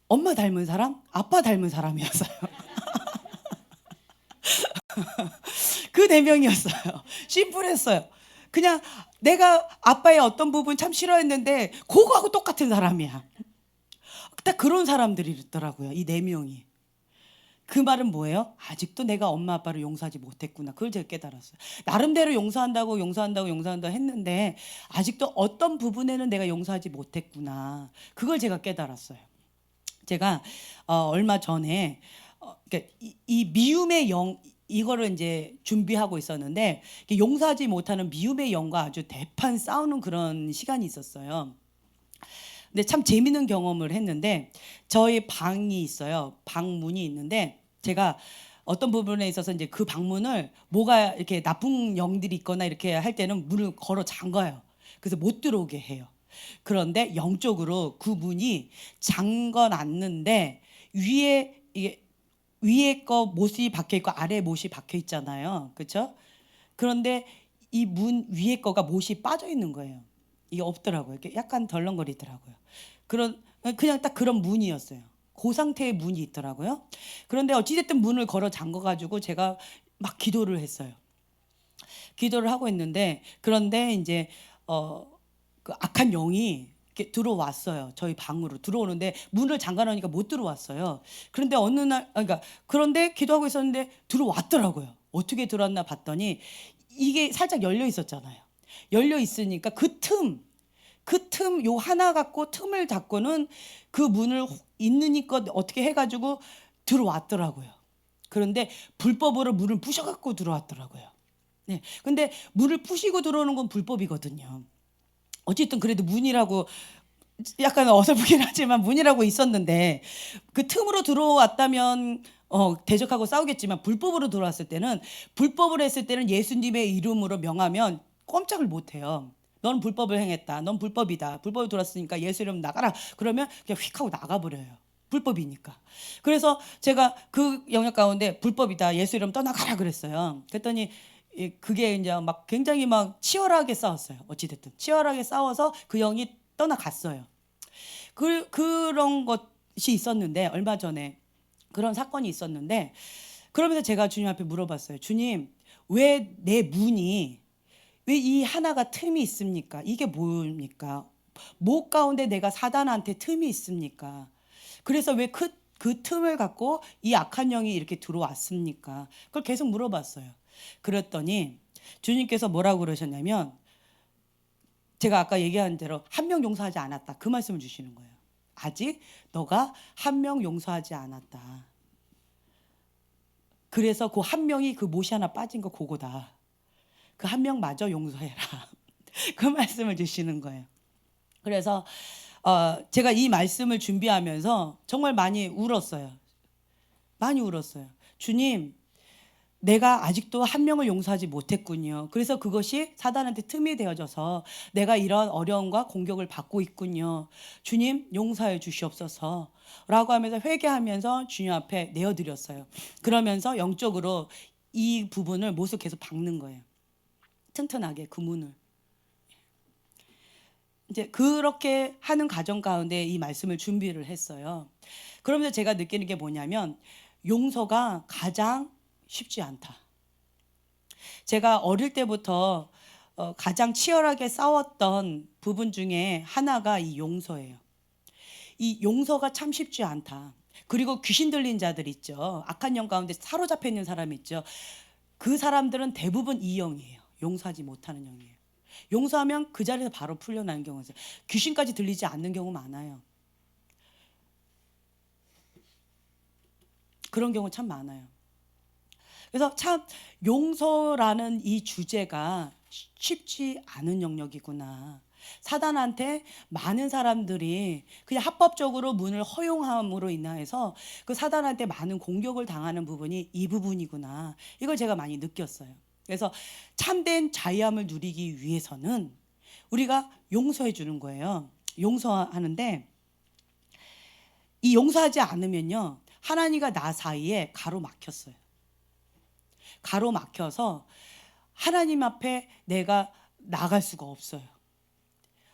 엄마 닮은 사람, 아빠 닮은 사람이었어요. 그 4명이었어요. 심플했어요. 그냥 내가 아빠의 어떤 부분 참 싫어했는데 그거하고 똑같은 사람이야. 딱 그런 사람들이 있더라고요. 이 4명이. 그 말은 뭐예요? 아직도 내가 엄마 아빠를 용서하지 못했구나. 그걸 제가 깨달았어요. 나름대로 용서한다고 했는데 아직도 어떤 부분에는 내가 용서하지 못했구나. 그걸 제가 깨달았어요. 제가 얼마 전에 그러니까 이 미움의 영, 이거를 이제 준비하고 있었는데 용서하지 못하는 미움의 영과 아주 대판 싸우는 그런 시간이 있었어요. 근데 참 재미있는 경험을 했는데 저희 방이 있어요. 방문이 있는데 제가 어떤 부분에 있어서 이제 그 방문을 뭐가 이렇게 나쁜 영들이 있거나 이렇게 할 때는 문을 걸어 잠가요. 그래서 못 들어오게 해요. 그런데 영적으로 그 문이 잠궈 놨는데 위에 이게 위에 거 못이 박혀 있고 아래 못이 박혀 있잖아요. 그렇죠? 그런데 이 문 위에 거가 못이 빠져 있는 거예요. 이게 없더라고요. 이렇게 약간 덜렁거리더라고요. 그냥 딱 그런 문이었어요. 그 상태의 문이 있더라고요. 그런데 어찌됐든 문을 걸어 잠궈 가지고 제가 막 기도를 했어요. 기도를 하고 있는데 그런데 이제 그 악한 영이 이렇게 들어왔어요. 저희 방으로 들어오는데 문을 잠가 놓으니까 못 들어왔어요. 그런데 어느 날 그러니까 그런데 기도하고 있었는데 들어왔더라고요. 어떻게 들어왔나 봤더니 이게 살짝 열려 있었잖아요. 열려 있으니까 그 틈 요 하나 갖고 틈을 잡고는 그 문을 있으니까 어떻게 해가지고 들어왔더라고요. 그런데 불법으로 문을 부셔갖고 들어왔더라고요. 네, 근데 문을 부시고 들어오는 건 불법이거든요. 어쨌든 그래도 문이라고 약간 어설프긴 하지만 문이라고 있었는데 그 틈으로 들어왔다면 대적하고 싸우겠지만 불법으로 들어왔을 때는 불법으로 했을 때는 예수님의 이름으로 명하면 꼼짝을 못해요. 넌 불법을 행했다. 넌 불법이다. 불법이 들어왔으니까 예수 이름 나가라. 그러면 그냥 휙 하고 나가버려요. 불법이니까. 그래서 제가 그 영역 가운데 불법이다. 예수 이름 떠나가라 그랬어요. 그랬더니 그게 이제 막 굉장히 막 치열하게 싸웠어요. 어찌됐든 치열하게 싸워서 그 영이 떠나갔어요. 그런 것이 있었는데 얼마 전에 그런 사건이 있었는데 그러면서 제가 주님 앞에 물어봤어요. 주님, 왜 내 문이 왜 이 하나가 틈이 있습니까? 이게 뭡니까? 목 가운데 내가 사단한테 틈이 있습니까? 그래서 왜 그 틈을 갖고 이 악한 영이 이렇게 들어왔습니까? 그걸 계속 물어봤어요. 그랬더니 주님께서 뭐라고 그러셨냐면 제가 아까 얘기한 대로 한 명 용서하지 않았다. 그 말씀을 주시는 거예요. 아직 너가 한 명 용서하지 않았다. 그래서 그 한 명이 그 못이 하나 빠진 거 그거다. 그 한 명마저 용서해라. 그 말씀을 주시는 거예요. 그래서 제가 이 말씀을 준비하면서 정말 많이 울었어요. 많이 울었어요. 주님, 내가 아직도 한 명을 용서하지 못했군요. 그래서 그것이 사단한테 틈이 되어져서 내가 이런 어려움과 공격을 받고 있군요. 주님, 용서해 주시옵소서. 라고 하면서 회개하면서 주님 앞에 내어드렸어요. 그러면서 영적으로 이 부분을 못을 계속 박는 거예요. 튼튼하게 그 문을. 이제 그렇게 하는 과정 가운데 이 말씀을 준비를 했어요. 그러면서 제가 느끼는 게 뭐냐면 용서가 가장 쉽지 않다. 제가 어릴 때부터 가장 치열하게 싸웠던 부분 중에 하나가 이 용서예요. 이 용서가 참 쉽지 않다. 그리고 귀신 들린 자들 있죠. 악한 영 가운데 사로잡혀 있는 사람 있죠. 그 사람들은 대부분 이 영이에요. 용서하지 못하는 영이에요. 용서하면 그 자리에서 바로 풀려나는 경우가 있어요. 귀신까지 들리지 않는 경우 많아요. 그런 경우 참 많아요. 그래서 참 용서라는 이 주제가 쉽지 않은 영역이구나. 사단한테 많은 사람들이 그냥 합법적으로 문을 허용함으로 인해서 그 사단한테 많은 공격을 당하는 부분이 이 부분이구나. 이걸 제가 많이 느꼈어요. 그래서 참된 자유함을 누리기 위해서는 우리가 용서해 주는 거예요. 용서하는데 이 용서하지 않으면요, 하나님과 나 사이에 가로막혔어요. 가로막혀서 하나님 앞에 내가 나갈 수가 없어요.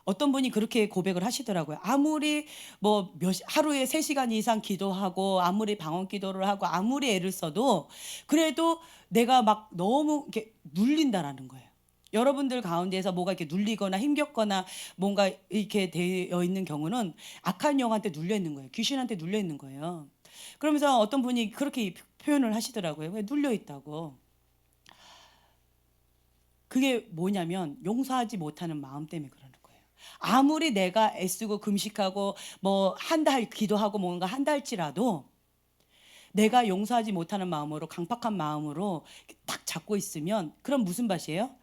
어떤 분이 그렇게 고백을 하시더라고요. 아무리 뭐 하루에 3시간 이상 기도하고 아무리 방언 기도를 하고 아무리 애를 써도 그래도 내가 막 너무 이렇게 눌린다라는 거예요. 여러분들 가운데서 뭐가 이렇게 눌리거나 힘겹거나 뭔가 이렇게 되어 있는 경우는 악한 영한테 눌려 있는 거예요. 귀신한테 눌려 있는 거예요. 그러면서 어떤 분이 그렇게 표현을 하시더라고요. 왜 눌려 있다고. 그게 뭐냐면 용서하지 못하는 마음 때문에 그러는 거예요. 아무리 내가 애쓰고 금식하고 뭐 한 달 기도하고 뭔가 한다 할지라도 내가 용서하지 못하는 마음으로 강팍한 마음으로 딱 잡고 있으면 그럼 무슨 밭이에요?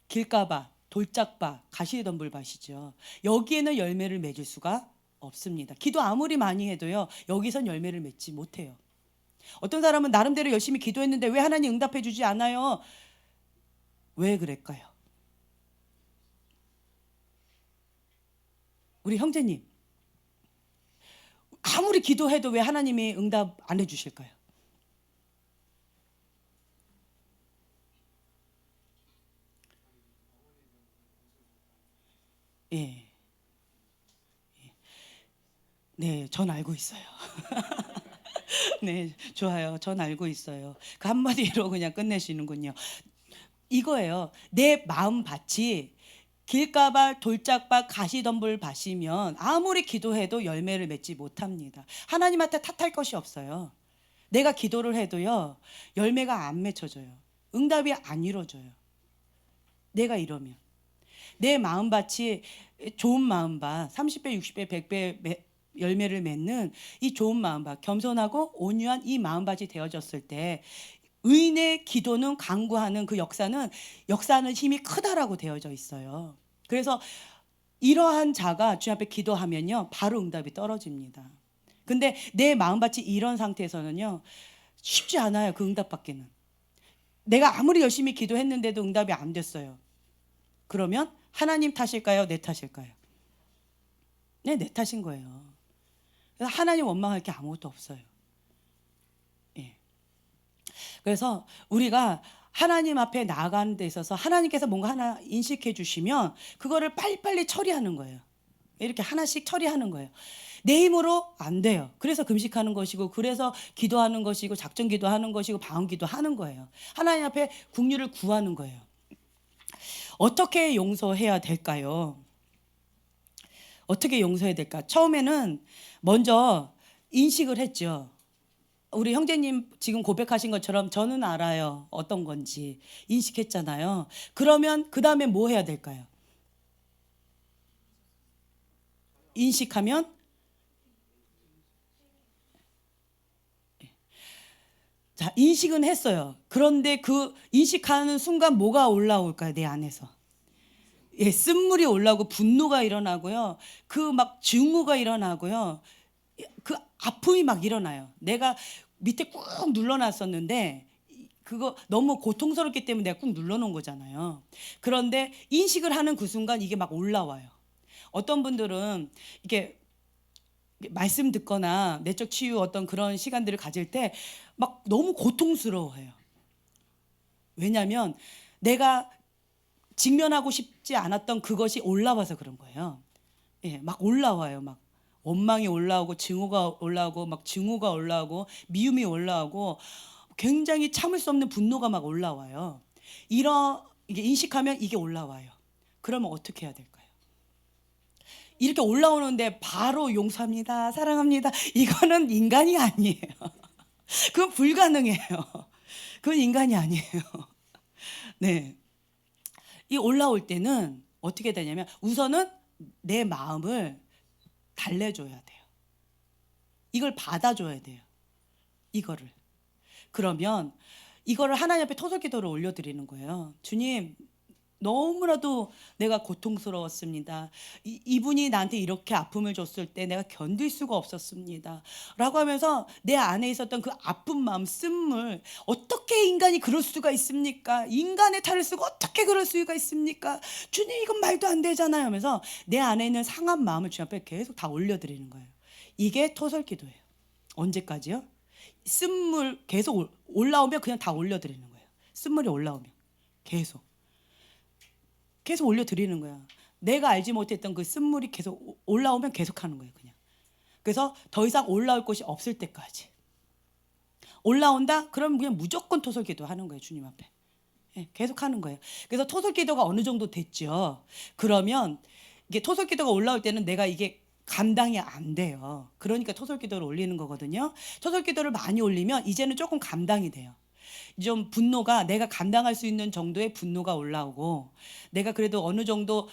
길가밭, 돌짝밭, 가시덤불밭이죠. 여기에는 열매를 맺을 수가 없습니다. 기도 아무리 많이 해도요, 여기선 열매를 맺지 못해요. 어떤 사람은 나름대로 열심히 기도했는데 왜 하나님 응답해 주지 않아요? 왜 그럴까요? 우리 형제님, 아무리 기도해도 왜 하나님이 응답 안 해주실까요? 예. 네, 전 알고 있어요. 네, 좋아요. 전 알고 있어요. 그 한마디로 그냥 끝내시는군요. 이거예요. 내 마음 밭이 길가밭, 돌짝밭, 가시덤불 밭이면 아무리 기도해도 열매를 맺지 못합니다. 하나님한테 탓할 것이 없어요. 내가 기도를 해도요, 열매가 안 맺혀져요. 응답이 안 이루어져요. 내가 이러면. 내 마음밭이 좋은 마음밭, 30배, 60배, 100배 열매를 맺는 이 좋은 마음밭, 겸손하고 온유한 이 마음밭이 되어졌을 때 의인의 기도는 강구하는 그 역사는 힘이 크다라고 되어져 있어요. 그래서 이러한 자가 주님 앞에 기도하면요, 바로 응답이 떨어집니다. 근데 내 마음밭이 이런 상태에서는요, 쉽지 않아요. 그 응답 받기는. 내가 아무리 열심히 기도했는데도 응답이 안 됐어요. 그러면 하나님 탓일까요? 내 탓일까요? 네, 내 탓인 거예요. 그래서 하나님 원망할 게 아무것도 없어요. 예. 그래서 우리가 하나님 앞에 나아가는 데 있어서 하나님께서 뭔가 하나 인식해 주시면 그거를 빨리빨리 처리하는 거예요. 이렇게 하나씩 처리하는 거예요. 내 힘으로 안 돼요. 그래서 금식하는 것이고, 그래서 기도하는 것이고, 작전 기도하는 것이고, 방언 기도하는 거예요. 하나님 앞에 긍휼을 구하는 거예요. 어떻게 용서해야 될까요? 어떻게 용서해야 될까? 처음에는 먼저 인식을 했죠. 우리 형제님 지금 고백하신 것처럼 저는 알아요. 어떤 건지 인식했잖아요. 그러면 그 다음에 뭐 해야 될까요? 인식하면 자, 인식은 했어요. 그런데 그 인식하는 순간 뭐가 올라올까요? 내 안에서. 예, 쓴물이 올라오고 분노가 일어나고요. 그 막 증오가 일어나고요. 그 아픔이 막 일어나요. 내가 밑에 꾹 눌러놨었는데 그거 너무 고통스럽기 때문에 내가 꾹 눌러놓은 거잖아요. 그런데 인식을 하는 그 순간 이게 막 올라와요. 어떤 분들은 이게 말씀 듣거나 내적 치유 어떤 그런 시간들을 가질 때 막 너무 고통스러워해요. 왜냐하면 내가 직면하고 싶지 않았던 그것이 올라와서 그런 거예요. 예, 막 올라와요. 막 원망이 올라오고 증오가 올라오고 막 증오가 올라오고 미움이 올라오고 굉장히 참을 수 없는 분노가 막 올라와요. 이게 인식하면 이게 올라와요. 그러면 어떻게 해야 될까요? 이렇게 올라오는데 바로 용서합니다, 사랑합니다, 이거는 인간이 아니에요. 그건 불가능해요. 그건 인간이 아니에요. 네. 이 올라올 때는 어떻게 되냐면 우선은 내 마음을 달래줘야 돼요. 이걸 받아줘야 돼요. 이거를. 그러면 이거를 하나님 앞에 토설기도를 올려드리는 거예요. 주님, 너무나도 내가 고통스러웠습니다. 이분이 나한테 이렇게 아픔을 줬을 때 내가 견딜 수가 없었습니다. 라고 하면서 내 안에 있었던 그 아픈 마음, 쓴물, 어떻게 인간이 그럴 수가 있습니까? 인간의 탈을 쓰고 어떻게 그럴 수가 있습니까? 주님, 이건 말도 안 되잖아요. 하면서 내 안에 있는 상한 마음을 주님 앞에 계속 다 올려드리는 거예요. 이게 토설기도예요. 언제까지요? 쓴물 계속 올라오면 그냥 다 올려드리는 거예요. 쓴물이 올라오면 계속 올려드리는 거야. 내가 알지 못했던 그 쓴물이 계속 올라오면 계속 하는 거예요. 그냥. 그래서 더 이상 올라올 곳이 없을 때까지. 올라온다? 그럼 그냥 무조건 토설기도 하는 거예요. 주님 앞에. 예, 계속 하는 거예요. 그래서 토설기도가 어느 정도 됐죠. 그러면 이게 토설기도가 올라올 때는 내가 이게 감당이 안 돼요. 그러니까 토설기도를 올리는 거거든요. 토설기도를 많이 올리면 이제는 조금 감당이 돼요. 좀 분노가 내가 감당할 수 있는 정도의 분노가 올라오고, 내가 그래도 어느 정도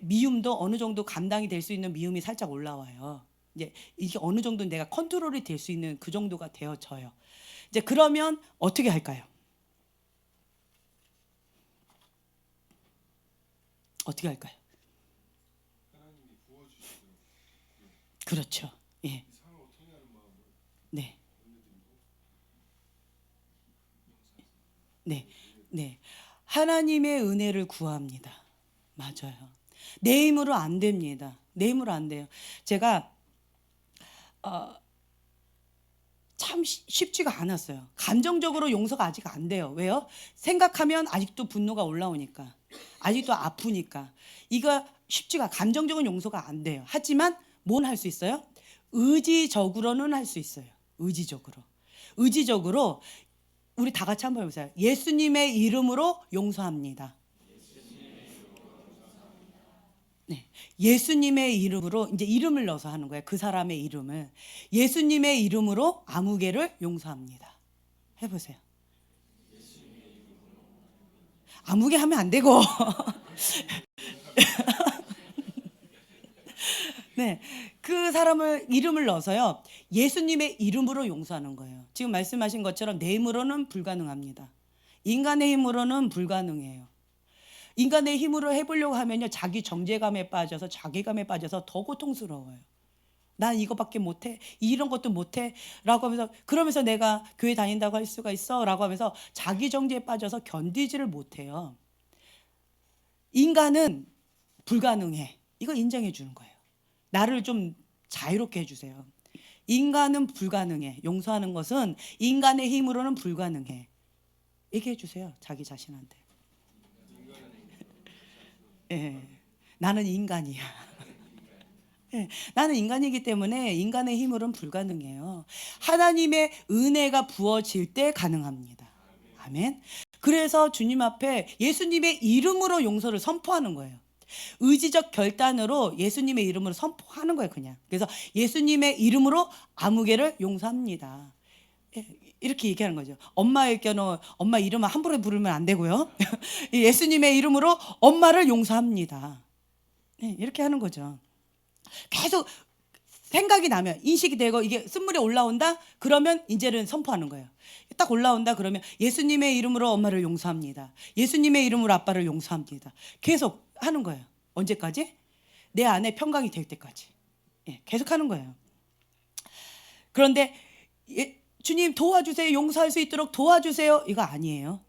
미움도 어느 정도 감당이 될 수 있는 미움이 살짝 올라와요. 이제 이게 어느 정도 내가 컨트롤이 될 수 있는 그 정도가 되어져요. 이제 그러면 어떻게 할까요? 어떻게 할까요? 그렇죠. 예. 네. 네. 네. 하나님의 은혜를 구합니다. 맞아요. 내 힘으로 안 됩니다. 내 힘으로 안 돼요. 제가 참 쉽지가 않았어요. 감정적으로 용서가 아직 안 돼요. 왜요? 생각하면 아직도 분노가 올라오니까, 아직도 아프니까. 이거 쉽지가, 감정적인 용서가 안 돼요. 하지만 뭔 할 수 있어요? 의지적으로는 할 수 있어요. 의지적으로 우리 다 같이 한번 해보세요. 예수님의 이름으로 용서합니다. 네, 예수님의 이름으로, 이제 이름을 넣어서 하는 거예요. 그 사람의 이름을. 예수님의 이름으로 아무개를 용서합니다. 해보세요. 아무개 하면 안 되고. 네, 그 사람을 이름을 넣어서요, 예수님의 이름으로 용서하는 거예요. 지금 말씀하신 것처럼 내 힘으로는 불가능합니다. 인간의 힘으로는 불가능해요. 인간의 힘으로 해보려고 하면요, 자기 정죄감에 빠져서, 자괴감에 빠져서 더 고통스러워요. 난 이거밖에 못해, 이런 것도 못해 라고 하면서, 그러면서 내가 교회 다닌다고 할 수가 있어 라고 하면서 자기 정죄에 빠져서 견디지를 못해요. 인간은 불가능해. 이거 인정해 주는 거예요. 나를 좀 자유롭게 해주세요. 인간은 불가능해. 용서하는 것은 인간의 힘으로는 불가능해. 얘기해 주세요. 자기 자신한테. 예, 나는 인간이야. 예, 나는 인간이기 때문에 인간의 힘으로는 불가능해요. 하나님의 은혜가 부어질 때 가능합니다. 아멘. 그래서 주님 앞에 예수님의 이름으로 용서를 선포하는 거예요. 의지적 결단으로 예수님의 이름으로 선포하는 거예요, 그냥. 그래서 예수님의 이름으로 아무개를 용서합니다. 예, 이렇게 얘기하는 거죠. 엄마의 경우 엄마 이름을 함부로 부르면 안 되고요. 예수님의 이름으로 엄마를 용서합니다. 예, 이렇게 하는 거죠. 계속 생각이 나면, 인식이 되고 이게 쓴물에 올라온다? 그러면 이제는 선포하는 거예요. 딱 올라온다 그러면 예수님의 이름으로 엄마를 용서합니다. 예수님의 이름으로 아빠를 용서합니다. 계속 하는 거예요. 언제까지? 내 안에 평강이 될 때까지. 예, 계속 하는 거예요. 그런데 주님 도와주세요. 용서할 수 있도록 도와주세요. 이거 아니에요.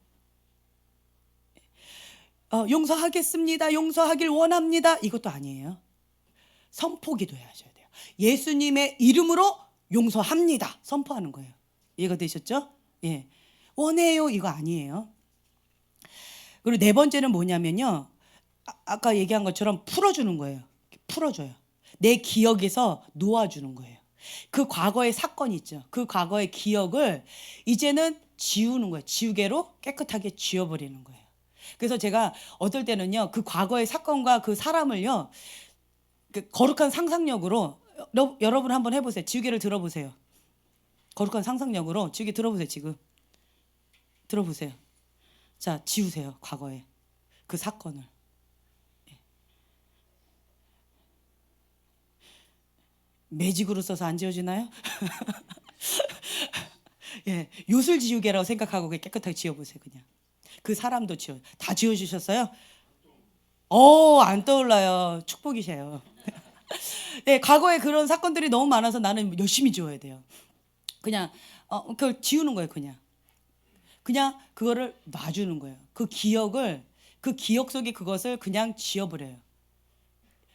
용서하겠습니다. 용서하길 원합니다. 이것도 아니에요. 선포 기도하셔야 돼요. 예수님의 이름으로 용서합니다. 선포하는 거예요. 이해가 되셨죠? 예. 원해요. 이거 아니에요. 그리고 네 번째는 뭐냐면요. 아까 얘기한 것처럼 풀어주는 거예요. 풀어줘요. 내 기억에서 놓아주는 거예요. 그 과거의 사건이 있죠. 그 과거의 기억을 이제는 지우는 거예요. 지우개로 깨끗하게 지워버리는 거예요. 그래서 제가 어떨 때는요, 그 과거의 사건과 그 사람을요, 그 거룩한 상상력으로 여러분 한번 해보세요. 지우개를 들어보세요. 거룩한 상상력으로 지우개 들어보세요. 지금 들어보세요. 자, 지우세요. 과거에 그 사건을. 매직으로 써서 안 지워지나요? 예, 요술 지우개라고 생각하고 깨끗하게 지워보세요. 그냥 그 사람도 다 지워주셨어요? 안 떠올라요. 축복이세요. 네, 과거에 그런 사건들이 너무 많아서 나는 열심히 지워야 돼요. 그냥 그걸 지우는 거예요. 그냥 그거를 놔주는 거예요. 그 기억을, 그 기억 속에 그것을 그냥 지워버려요.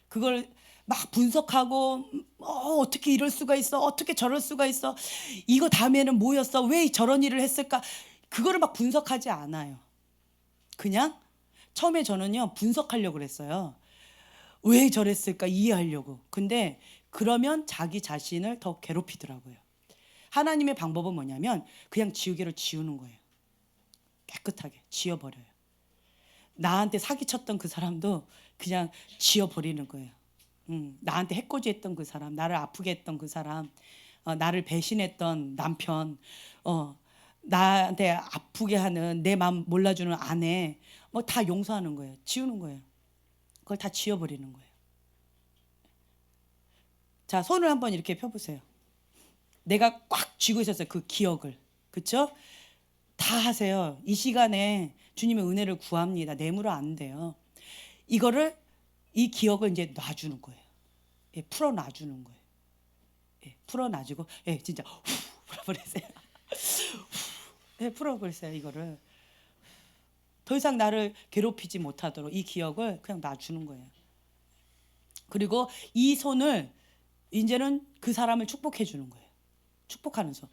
그걸 막 분석하고 어떻게 이럴 수가 있어, 어떻게 저럴 수가 있어, 이거 다음에는 뭐였어, 왜 저런 일을 했을까, 그거를 막 분석하지 않아요. 그냥 처음에 저는요 분석하려고 그랬어요. 왜 저랬을까 이해하려고. 근데 그러면 자기 자신을 더 괴롭히더라고요. 하나님의 방법은 뭐냐면 그냥 지우개로 지우는 거예요. 깨끗하게 지워버려요. 나한테 사기쳤던 그 사람도 그냥 지워버리는 거예요. 나한테 해코지했던 그 사람, 나를 아프게 했던 그 사람, 나를 배신했던 남편, 나한테 아프게 하는, 내 마음 몰라주는 아내, 뭐 다 용서하는 거예요. 지우는 거예요. 그걸 다 지워버리는 거예요. 자, 손을 한번 이렇게 펴보세요. 내가 꽉 쥐고 있었어요. 그 기억을. 그렇죠? 다 하세요. 이 시간에 주님의 은혜를 구합니다. 내물어 안 돼요. 이 기억을 이제 놔주는 거예요. 예, 풀어 놔주는 거예요. 예, 풀어 놔주고, 예, 진짜 풀어버리세요. 예, 풀어버리세요. 이거를 더 이상 나를 괴롭히지 못하도록 이 기억을 그냥 놔주는 거예요. 그리고 이 손을 이제는 그 사람을 축복해 주는 거예요. 축복하는 손.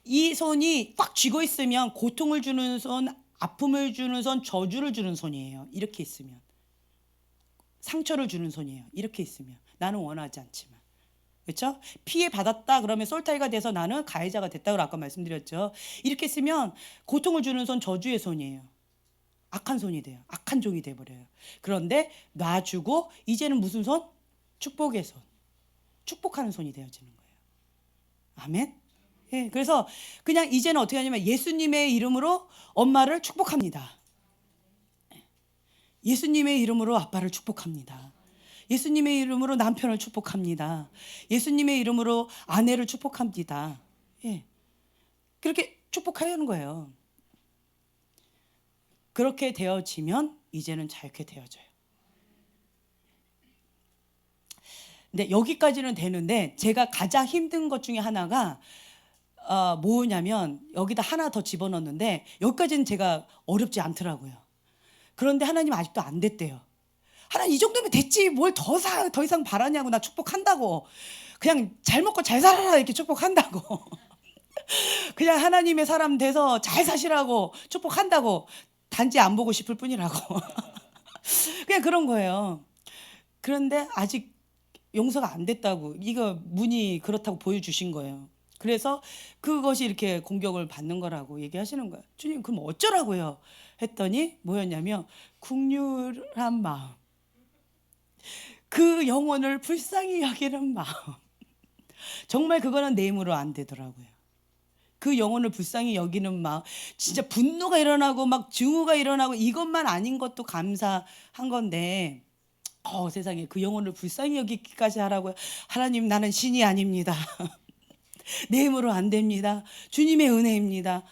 이 손이 꽉 쥐고 있으면 고통을 주는 손, 아픔을 주는 손, 저주를 주는 손이에요. 이렇게 있으면. 상처를 주는 손이에요. 이렇게 있으면. 나는 원하지 않지만. 그렇죠? 피해 받았다 그러면 솔타이가 돼서 나는 가해자가 됐다고 아까 말씀드렸죠. 이렇게 있으면 고통을 주는 손, 저주의 손이에요. 악한 손이 돼요. 악한 종이 돼버려요. 그런데 놔주고 이제는 무슨 손? 축복의 손. 축복하는 손이 되어지는 거예요. 아멘. 예, 그래서 그냥 이제는 어떻게 하냐면 예수님의 이름으로 엄마를 축복합니다. 예수님의 이름으로 아빠를 축복합니다. 예수님의 이름으로 남편을 축복합니다. 예수님의 이름으로 아내를 축복합니다. 예, 그렇게 축복하려는 거예요. 그렇게 되어지면 이제는 자유케 되어져요. 근데 여기까지는 되는데 제가 가장 힘든 것 중에 하나가 뭐냐면 여기다 하나 더 집어넣었는데 여기까지는 제가 어렵지 않더라고요. 그런데 하나님 아직도 안 됐대요. 하나님 이 정도면 됐지 뭘 더 이상 바라냐고. 나 축복한다고. 그냥 잘 먹고 잘 살아라 이렇게 축복한다고. 그냥 하나님의 사람 돼서 잘 사시라고 축복한다고. 단지 안 보고 싶을 뿐이라고. 그냥 그런 거예요. 그런데 아직 용서가 안 됐다고. 이거 문이 그렇다고 보여주신 거예요. 그래서 그것이 이렇게 공격을 받는 거라고 얘기하시는 거예요. 주님 그럼 어쩌라고요? 했더니 뭐였냐면 국률한 마음, 그 영혼을 불쌍히 여기는 마음. 정말 그거는 내 힘으로 안 되더라고요. 그 영혼을 불쌍히 여기는 마음, 진짜 분노가 일어나고 막 증오가 일어나고 이것만 아닌 것도 감사한 건데 세상에 그 영혼을 불쌍히 여기기까지 하라고요. 하나님 나는 신이 아닙니다. 내 힘으로 안 됩니다. 주님의 은혜입니다.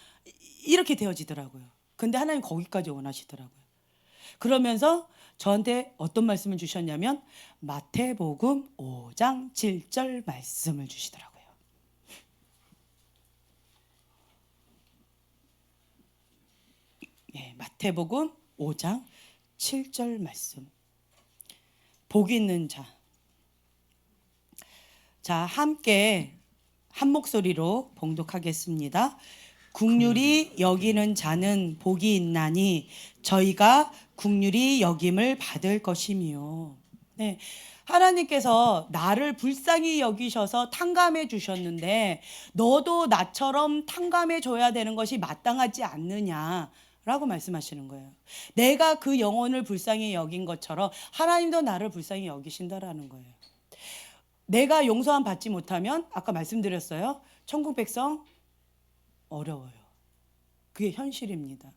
이렇게 되어지더라고요. 근데 하나님 거기까지 원하시더라고요. 그러면서 저한테 어떤 말씀을 주셨냐면 마태복음 5장 7절 말씀을 주시더라고요. 예, 마태복음 5장 7절 말씀. 복 있는 자. 자, 함께 한 목소리로 봉독하겠습니다. 국률이 여기는 자는 복이 있나니 저희가 국률이 여김을 받을 것이며. 네, 하나님께서 나를 불쌍히 여기셔서 탕감해 주셨는데 너도 나처럼 탕감해 줘야 되는 것이 마땅하지 않느냐라고 말씀하시는 거예요. 내가 그 영혼을 불쌍히 여긴 것처럼 하나님도 나를 불쌍히 여기신다라는 거예요. 내가 용서함 받지 못하면 아까 말씀드렸어요. 천국 백성 어려워요. 그게 현실입니다.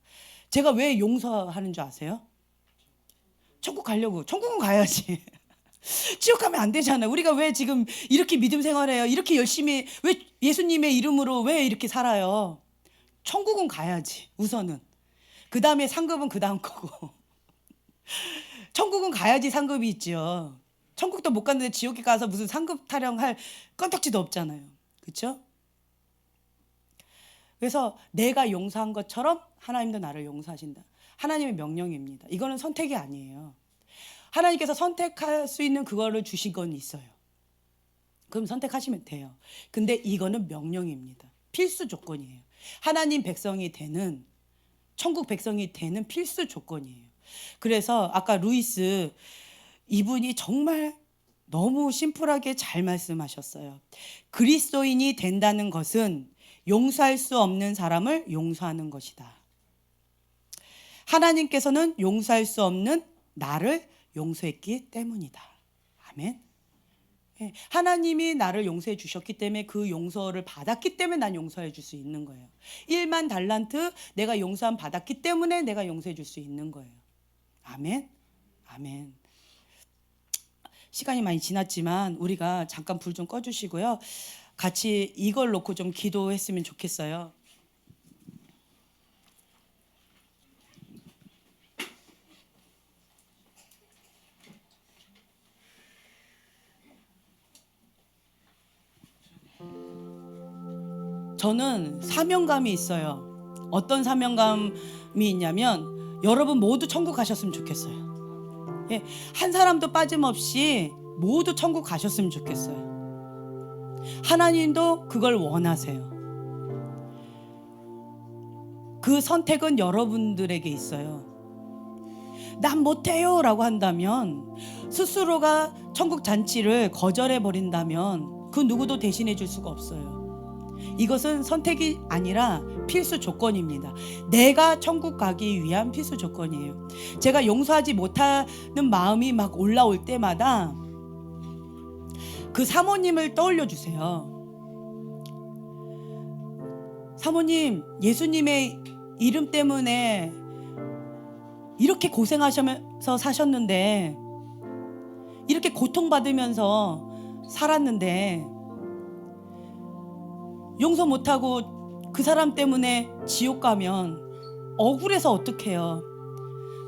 제가 왜 용서하는 줄 아세요? 천국 가려고. 천국은 가야지. 지옥 가면 안 되잖아요. 우리가 왜 지금 이렇게 믿음 생활해요? 이렇게 열심히 왜 예수님의 이름으로 왜 이렇게 살아요? 천국은 가야지. 우선은. 그 다음에 상급은 그 다음 거고. 천국은 가야지 상급이 있죠. 천국도 못 갔는데 지옥에 가서 무슨 상급 타령할 건덕지도 없잖아요. 그렇죠? 그래서 내가 용서한 것처럼 하나님도 나를 용서하신다. 하나님의 명령입니다. 이거는 선택이 아니에요. 하나님께서 선택할 수 있는 그거를 주신 건 있어요. 그럼 선택하시면 돼요. 근데 이거는 명령입니다. 필수 조건이에요. 하나님 백성이 되는, 천국 백성이 되는 필수 조건이에요. 그래서 아까 루이스 이분이 정말 너무 심플하게 잘 말씀하셨어요. 그리스도인이 된다는 것은 용서할 수 없는 사람을 용서하는 것이다. 하나님께서는 용서할 수 없는 나를 용서했기 때문이다. 아멘. 하나님이 나를 용서해 주셨기 때문에 그 용서를 받았기 때문에 난 용서해 줄 수 있는 거예요. 1만 달란트 내가 용서함 받았기 때문에 내가 용서해 줄 수 있는 거예요. 아멘. 아멘. 시간이 많이 지났지만 우리가 잠깐 불 좀 꺼주시고요. 같이 이걸 놓고 좀 기도했으면 좋겠어요. 저는 사명감이 있어요. 어떤 사명감이 있냐면 여러분 모두 천국 가셨으면 좋겠어요. 예, 한 사람도 빠짐없이 모두 천국 가셨으면 좋겠어요. 하나님도 그걸 원하세요. 그 선택은 여러분들에게 있어요. 난 못해요 라고 한다면, 스스로가 천국 잔치를 거절해 버린다면 그 누구도 대신해 줄 수가 없어요. 이것은 선택이 아니라 필수 조건입니다. 내가 천국 가기 위한 필수 조건이에요. 제가 용서하지 못하는 마음이 막 올라올 때마다 그 사모님을 떠올려 주세요. 사모님, 예수님의 이름 때문에 이렇게 고생하시면서 사셨는데, 이렇게 고통받으면서 살았는데 용서 못하고 그 사람 때문에 지옥 가면 억울해서 어떡해요.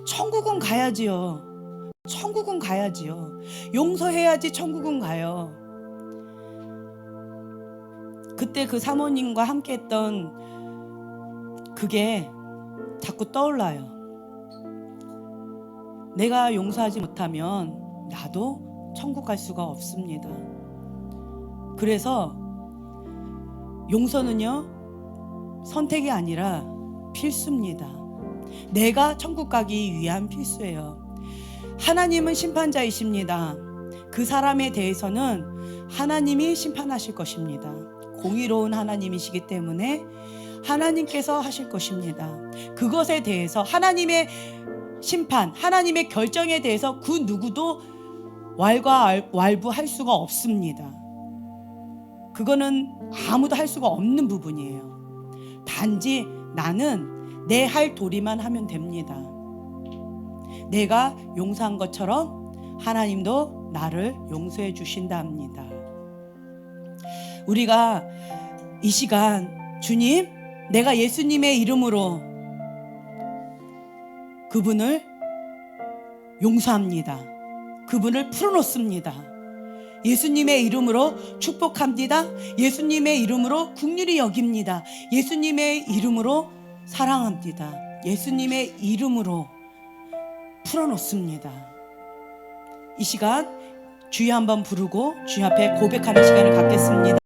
천국은 가야지요. 천국은 가야지요. 용서해야지 천국은 가요. 그때 그 사모님과 함께 했던 그게 자꾸 떠올라요. 내가 용서하지 못하면 나도 천국 갈 수가 없습니다. 그래서 용서는요, 선택이 아니라 필수입니다. 내가 천국 가기 위한 필수예요. 하나님은 심판자이십니다. 그 사람에 대해서는 하나님이 심판하실 것입니다. 공의로운 하나님이시기 때문에 하나님께서 하실 것입니다. 그것에 대해서 하나님의 심판, 하나님의 결정에 대해서 그 누구도 왈가왈부할 수가 없습니다. 그거는 아무도 할 수가 없는 부분이에요. 단지 나는 내 할 도리만 하면 됩니다. 내가 용서한 것처럼 하나님도 나를 용서해 주신답니다. 우리가 이 시간 주님, 내가 예수님의 이름으로 그분을 용서합니다. 그분을 풀어놓습니다. 예수님의 이름으로 축복합니다. 예수님의 이름으로 긍휼히 여깁니다. 예수님의 이름으로 사랑합니다. 예수님의 이름으로 풀어놓습니다. 이 시간 주여 한번 부르고 주여 앞에 고백하는 시간을 갖겠습니다.